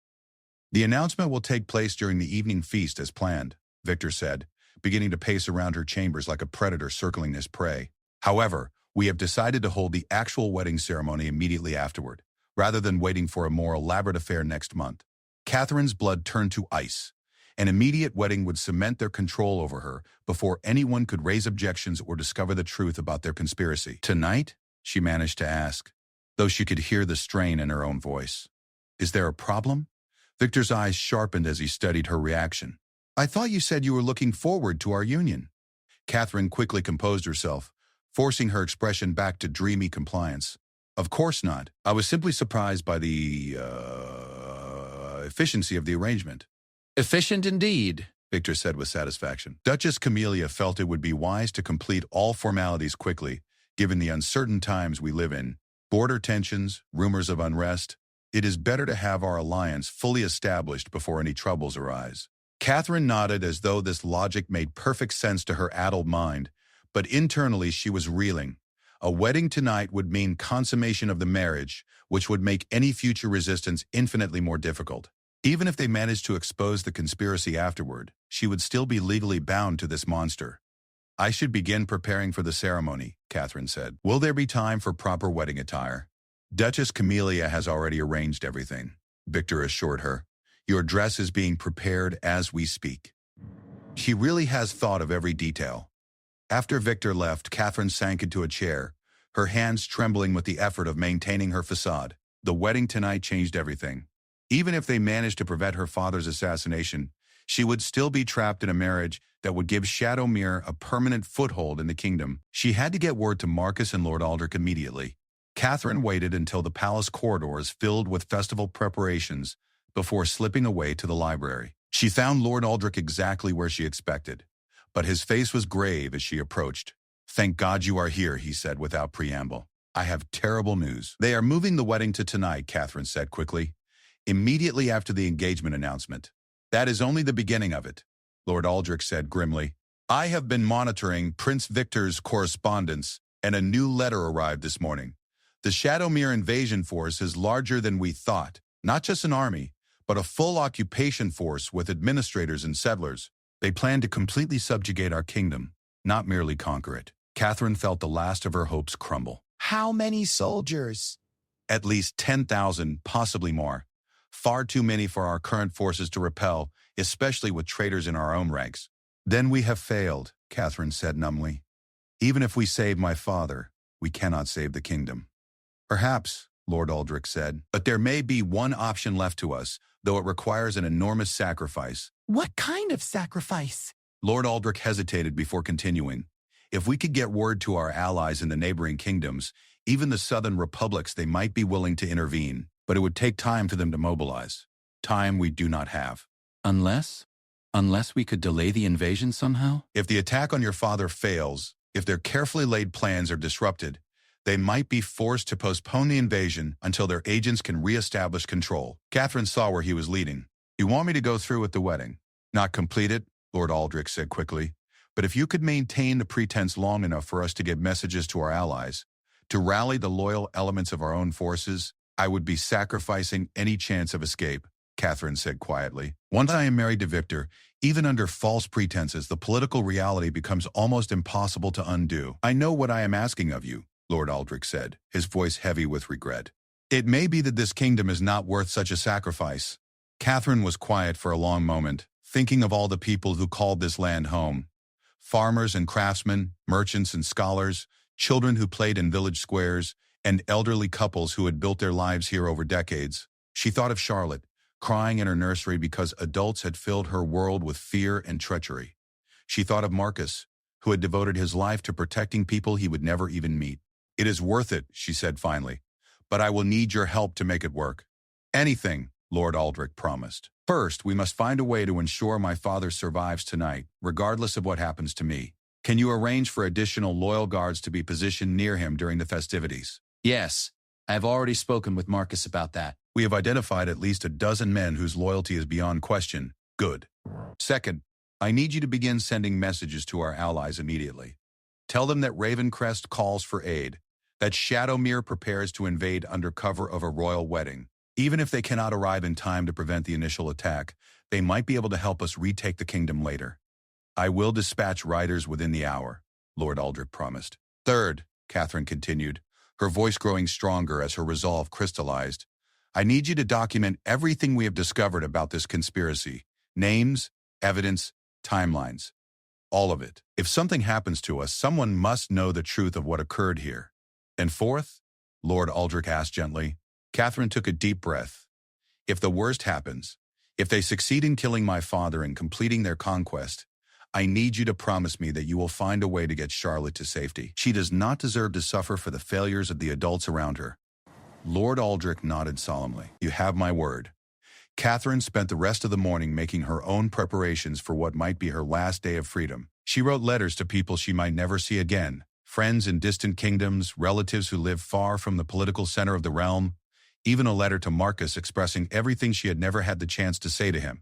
[SPEAKER 1] "The announcement will take place during the evening feast as planned," Victor said, beginning to pace around her chambers like a predator circling his prey. "However, we have decided to hold the actual wedding ceremony immediately afterward, rather than waiting for a more elaborate affair next month." Catherine's blood turned to ice. An immediate wedding would cement their control over her before anyone could raise objections or discover the truth about their conspiracy. "Tonight?" she managed to ask, though she could hear the strain in her own voice. "Is there a problem?" Victor's eyes sharpened as he studied her reaction. "I thought you said you were looking forward to our union." Catherine quickly composed herself, forcing her expression back to dreamy compliance. "Of course not. I was simply surprised by the efficiency of the arrangement."
[SPEAKER 3] Efficient indeed,
[SPEAKER 1] Victor said with satisfaction. Duchess Camilla felt it would be wise to complete all formalities quickly, given the uncertain times we live in. Border tensions, rumors of unrest. It is better to have our alliance fully established before any troubles arise. Catherine nodded as though this logic made perfect sense to her addled mind, but internally she was reeling. A wedding tonight would mean consummation of the marriage, which would make any future resistance infinitely more difficult. Even if they managed to expose the conspiracy afterward, she would still be legally bound to this monster. "I should begin preparing for the ceremony," Catherine said. "Will there be time for proper wedding attire?" "Duchess Camilla has already arranged everything," Victor assured her. "Your dress is being prepared as we speak." She really has thought of every detail. After Victor left, Catherine sank into a chair, her hands trembling with the effort of maintaining her facade. The wedding tonight changed everything. Even if they managed to prevent her father's assassination, she would still be trapped in a marriage that would give Shadowmere a permanent foothold in the kingdom. She had to get word to Marcus and Lord Aldrich immediately. Catherine waited until the palace corridors filled with festival preparations before slipping away to the library. She found Lord Aldrich exactly where she expected, but his face was grave as she approached. "Thank God you are here," he said without preamble. "I have terrible news." "They are moving the wedding to tonight," Catherine said quickly, "immediately after the engagement announcement." "That is only the beginning of it," Lord Aldrich said grimly. "I have been monitoring Prince Victor's correspondence, and a new letter arrived this morning. The Shadowmere invasion force is larger than we thought, not just an army, but a full occupation force with administrators and settlers. They plan to completely subjugate our kingdom, not merely conquer it." Catherine felt the last of her hopes crumble.
[SPEAKER 2] How many soldiers?
[SPEAKER 1] "At least 10,000, possibly more. Far too many for our current forces to repel, especially with traitors in our own ranks." "Then we have failed," Catherine said numbly. "Even if we save my father, we cannot save the kingdom." "Perhaps," Lord Aldrich said, "but there may be one option left to us, though it requires an enormous sacrifice."
[SPEAKER 2] What kind of sacrifice?
[SPEAKER 1] Lord Aldrich hesitated before continuing. "If we could get word to our allies in the neighboring kingdoms, even the southern republics, they might be willing to intervene, but it would take time for them to mobilize. Time we do not have."
[SPEAKER 3] Unless we could delay the invasion somehow?
[SPEAKER 1] "If the attack on your father fails, if their carefully laid plans are disrupted, they might be forced to postpone the invasion until their agents can re-establish control." Catherine saw where he was leading. "You want me to go through with the wedding? Not complete it, Lord Aldrich said quickly. "But if you could maintain the pretense long enough for us to get messages to our allies, to rally the loyal elements of our own forces, I would be sacrificing any chance of escape," Catherine said quietly. "Once I am married to Victor, even under false pretenses, the political reality becomes almost impossible to undo." "I know what I am asking of you," Lord Aldrich said, his voice heavy with regret. "It may be that this kingdom is not worth such a sacrifice." Catherine was quiet for a long moment, thinking of all the people who called this land home. Farmers and craftsmen, merchants and scholars, children who played in village squares, and elderly couples who had built their lives here over decades. She thought of Charlotte, crying in her nursery because adults had filled her world with fear and treachery. She thought of Marcus, who had devoted his life to protecting people he would never even meet. "It is worth it," she said finally, "but I will need your help to make it work." "Anything," Lord Aldrich promised. "First, we must find a way to ensure my father survives tonight, regardless of what happens to me. Can you arrange for additional loyal guards to be positioned near him during the festivities?"
[SPEAKER 3] Yes, I have already spoken with Marcus about that.
[SPEAKER 1] "We have identified at least a dozen men whose loyalty is beyond question." "Good." "Second, I need you to begin sending messages to our allies immediately. Tell them that Ravencrest calls for aid, that Shadowmere prepares to invade under cover of a royal wedding. Even if they cannot arrive in time to prevent the initial attack, they might be able to help us retake the kingdom later. I will dispatch riders within the hour," Lord Aldrich promised. "Third," Catherine continued, her voice growing stronger as her resolve crystallized, "I need you to document everything we have discovered about this conspiracy. Names, evidence, timelines. All of it. If something happens to us, someone must know the truth of what occurred here." "And fourth?" Lord Aldrich asked gently. Catherine took a deep breath. "If the worst happens, if they succeed in killing my father and completing their conquest, I need you to promise me that you will find a way to get Charlotte to safety. She does not deserve to suffer for the failures of the adults around her." Lord Aldrich nodded solemnly. "You have my word." Catherine spent the rest of the morning making her own preparations for what might be her last day of freedom. She wrote letters to people she might never see again, friends in distant kingdoms, relatives who lived far from the political center of the realm, even a letter to Marcus expressing everything she had never had the chance to say to him.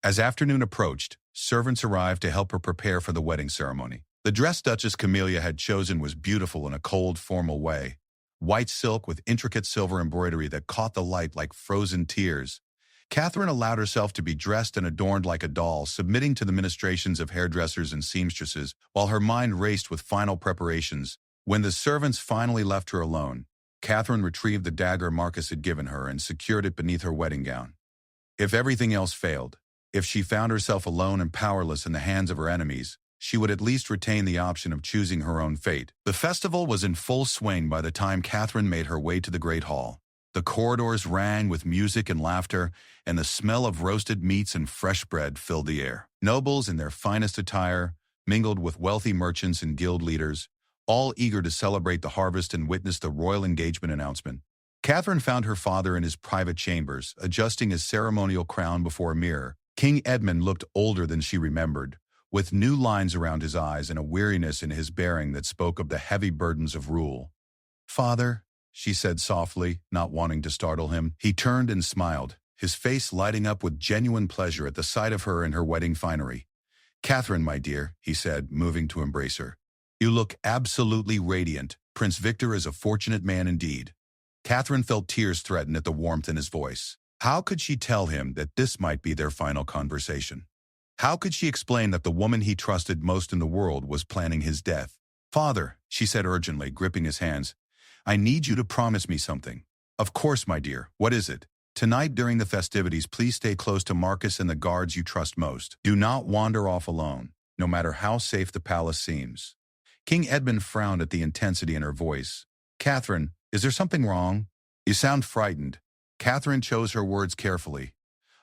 [SPEAKER 1] As afternoon approached, servants arrived to help her prepare for the wedding ceremony. The dress Duchess Camilla had chosen was beautiful in a cold, formal way. White silk with intricate silver embroidery that caught the light like frozen tears. Catherine allowed herself to be dressed and adorned like a doll, submitting to the ministrations of hairdressers and seamstresses, while her mind raced with final preparations. When the servants finally left her alone, Catherine retrieved the dagger Marcus had given her and secured it beneath her wedding gown. If everything else failed, if she found herself alone and powerless in the hands of her enemies, she would at least retain the option of choosing her own fate. The festival was in full swing by the time Catherine made her way to the Great Hall. The corridors rang with music and laughter, and the smell of roasted meats and fresh bread filled the air. Nobles in their finest attire mingled with wealthy merchants and guild leaders, all eager to celebrate the harvest and witness the royal engagement announcement. Catherine found her father in his private chambers, adjusting his ceremonial crown before a mirror. King Edmund looked older than she remembered, with new lines around his eyes and a weariness in his bearing that spoke of the heavy burdens of rule. "Father," she said softly, not wanting to startle him. He turned and smiled, his face lighting up with genuine pleasure at the sight of her in her wedding finery. "Catherine, my dear," he said, moving to embrace her. "You look absolutely radiant. Prince Victor is a fortunate man indeed." Catherine felt tears threaten at the warmth in his voice. How could she tell him that this might be their final conversation? How could she explain that the woman he trusted most in the world was planning his death? "Father," she said urgently, gripping his hands, "I need you to promise me something." "Of course, my dear. What is it?" "Tonight during the festivities, please stay close to Marcus and the guards you trust most. Do not wander off alone, no matter how safe the palace seems." King Edmund frowned at the intensity in her voice. "Catherine, is there something wrong? You sound frightened." Catherine chose her words carefully.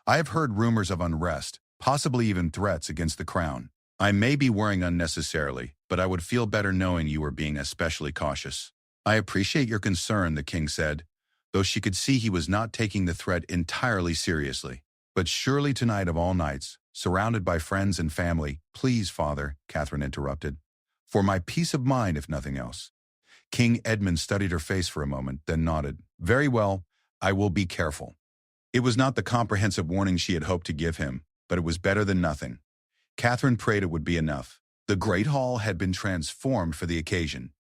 [SPEAKER 1] "I have heard rumors of unrest, possibly even threats against the crown. I may be worrying unnecessarily, but I would feel better knowing you were being especially cautious." "I appreciate your concern," the king said, though she could see he was not taking the threat entirely seriously. "But surely tonight of all nights, surrounded by friends and family—" "Please, father," Catherine interrupted. "For my peace of mind, if nothing else." King Edmund studied her face for a moment, then nodded. "Very well, I will be careful." It was not the comprehensive warning she had hoped to give him, but it was better than nothing. Catherine prayed it would be enough. The great hall had been transformed for the occasion.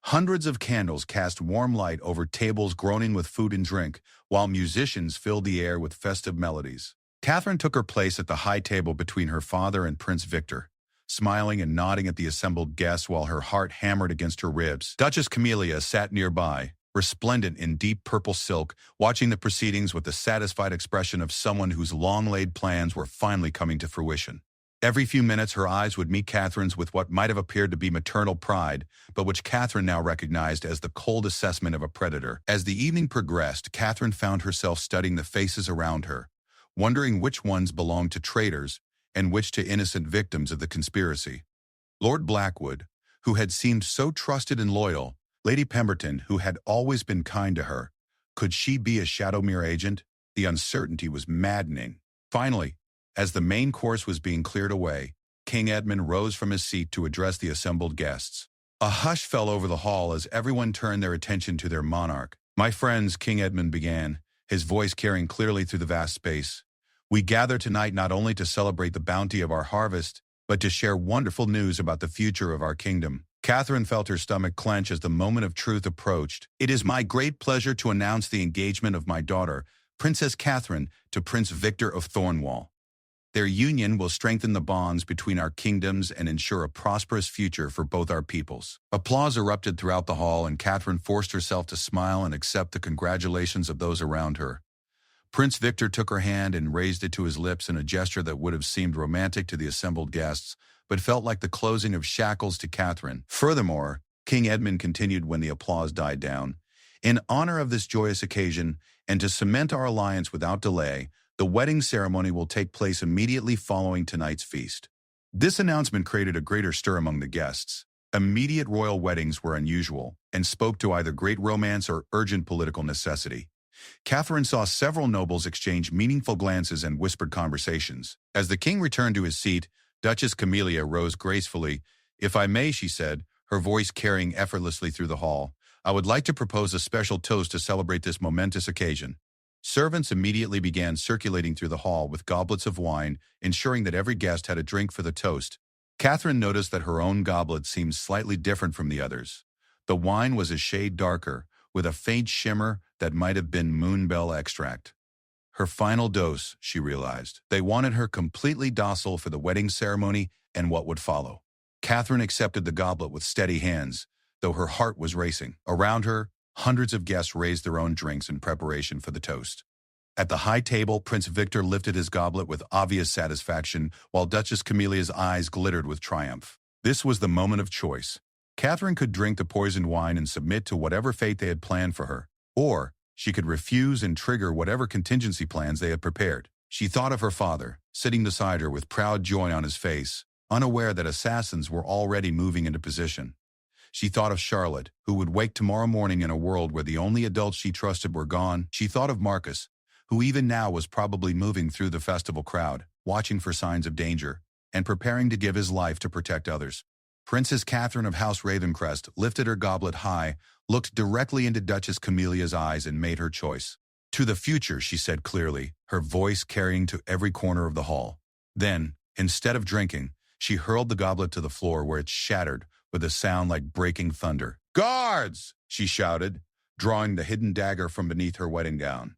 [SPEAKER 1] Hundreds of candles cast warm light over tables groaning with food and drink, while musicians filled the air with festive melodies. Catherine took her place at the high table between her father and Prince Victor, smiling and nodding at the assembled guests while her heart hammered against her ribs. Duchess Camilla sat nearby, resplendent in deep purple silk, watching the proceedings with the satisfied expression of someone whose long-laid plans were finally coming to fruition. Every few minutes her eyes would meet Catherine's with what might have appeared to be maternal pride, but which Catherine now recognized as the cold assessment of a predator. As the evening progressed, Catherine found herself studying the faces around her, wondering which ones belonged to traitors and which to innocent victims of the conspiracy. Lord Blackwood, who had seemed so trusted and loyal, Lady Pemberton, who had always been kind to her. Could she be a Shadowmere agent? The uncertainty was maddening. Finally, as the main course was being cleared away, King Edmund rose from his seat to address the assembled guests. A hush fell over the hall as everyone turned their attention to their monarch. "My friends," King Edmund began, his voice carrying clearly through the vast space, "we gather tonight not only to celebrate the bounty of our harvest, but to share wonderful news about the future of our kingdom." Catherine felt her stomach clench as the moment of truth approached. "It is my great pleasure to announce the engagement of my daughter, Princess Catherine, to Prince Victor of Thornwall. Their union will strengthen the bonds between our kingdoms and ensure a prosperous future for both our peoples." Applause erupted throughout the hall, and Catherine forced herself to smile and accept the congratulations of those around her. Prince Victor took her hand and raised it to his lips in a gesture that would have seemed romantic to the assembled guests, but felt like the closing of shackles to Catherine. Furthermore, King Edmund continued when the applause died down, "In honor of this joyous occasion, and to cement our alliance without delay, the wedding ceremony will take place immediately following tonight's feast." This announcement created a greater stir among the guests. Immediate royal weddings were unusual, and spoke to either great romance or urgent political necessity. Catherine saw several nobles exchange meaningful glances and whispered conversations. As the king returned to his seat, Duchess Camilla rose gracefully. "If I may," she said, her voice carrying effortlessly through the hall, "I would like to propose a special toast to celebrate this momentous occasion." Servants immediately began circulating through the hall with goblets of wine, ensuring that every guest had a drink for the toast. Catherine noticed that her own goblet seemed slightly different from the others. The wine was a shade darker, with a faint shimmer that might have been moonbell extract. Her final dose, she realized. They wanted her completely docile for the wedding ceremony and what would follow. Catherine accepted the goblet with steady hands, though her heart was racing. Around her, hundreds of guests raised their own drinks in preparation for the toast. At the high table, Prince Victor lifted his goblet with obvious satisfaction, while Duchess Camilla's eyes glittered with triumph. This was the moment of choice. Catherine could drink the poisoned wine and submit to whatever fate they had planned for her, or she could refuse and trigger whatever contingency plans they had prepared. She thought of her father, sitting beside her with proud joy on his face, unaware that assassins were already moving into position. She thought of Charlotte, who would wake tomorrow morning in a world where the only adults she trusted were gone. She thought of Marcus, who even now was probably moving through the festival crowd, watching for signs of danger, and preparing to give his life to protect others. Princess Catherine of House Ravencrest lifted her goblet high, looked directly into Duchess Camilla's eyes, and made her choice. "To the future," she said clearly, her voice carrying to every corner of the hall. Then, instead of drinking, she hurled the goblet to the floor, where it shattered with a sound like breaking thunder. "Guards!" she shouted, drawing the hidden dagger from beneath her wedding gown.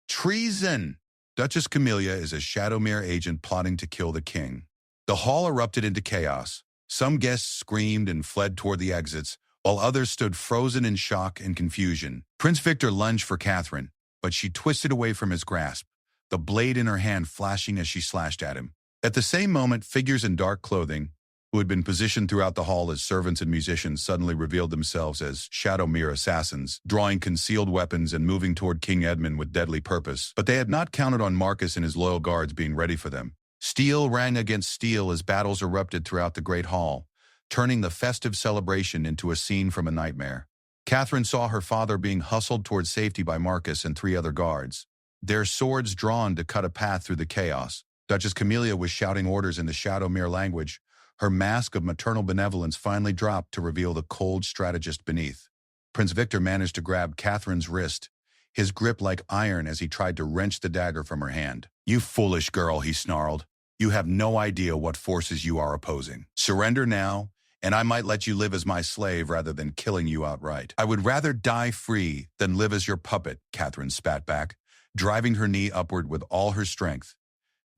[SPEAKER 1] "Treason! Duchess Camilla is a Shadowmere agent plotting to kill the king." The hall erupted into chaos. Some guests screamed and fled toward the exits, while others stood frozen in shock and confusion. Prince Victor lunged for Catherine, but she twisted away from his grasp, the blade in her hand flashing as she slashed at him. At the same moment, figures in dark clothing, who had been positioned throughout the hall as servants and musicians, suddenly revealed themselves as Shadowmere assassins, drawing concealed weapons and moving toward King Edmund with deadly purpose. But they had not counted on Marcus and his loyal guards being ready for them. Steel rang against steel as battles erupted throughout the great hall, turning the festive celebration into a scene from a nightmare. Catherine saw her father being hustled toward safety by Marcus and 3 other guards, their swords drawn to cut a path through the chaos. Duchess Camilla was shouting orders in the Shadowmere language. Her mask of maternal benevolence finally dropped to reveal the cold strategist beneath. Prince Victor managed to grab Catherine's wrist, his grip like iron as he tried to wrench the dagger from her hand. "You foolish girl," he snarled. You have no idea what forces you are opposing. Surrender now, and I might let you live as my slave rather than killing you outright. I would rather die free than live as your puppet, Catherine spat back, driving her knee upward with all her strength.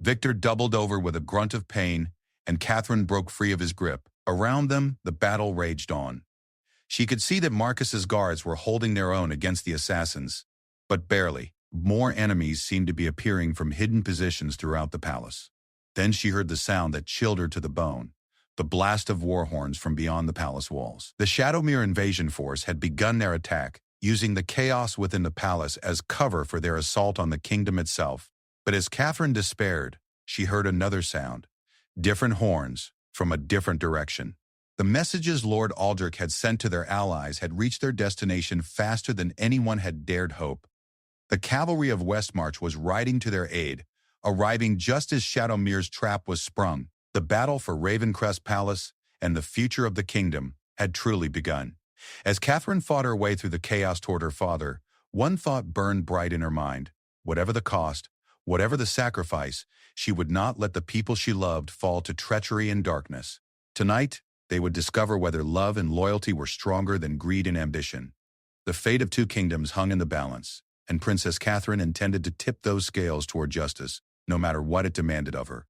[SPEAKER 1] Victor doubled over with a grunt of pain, and Catherine broke free of his grip. Around them, the battle raged on. She could see that Marcus's guards were holding their own against the assassins, but barely. More enemies seemed to be appearing from hidden positions throughout the palace. Then she heard the sound that chilled her to the bone, the blast of war horns from beyond the palace walls. The Shadowmere invasion force had begun their attack, using the chaos within the palace as cover for their assault on the kingdom itself. But as Catherine despaired, she heard another sound, different horns, from a different direction. The messages Lord Aldrich had sent to their allies had reached their destination faster than anyone had dared hope. The cavalry of Westmarch was riding to their aid, arriving just as Shadowmere's trap was sprung. The battle for Ravencrest Palace and the future of the kingdom had truly begun. As Catherine fought her way through the chaos toward her father, one thought burned bright in her mind. Whatever the cost, whatever the sacrifice, she would not let the people she loved fall to treachery and darkness. Tonight, they would discover whether love and loyalty were stronger than greed and ambition. The fate of two kingdoms hung in the balance, and Princess Catherine intended to tip those scales toward justice, no matter what it demanded of her.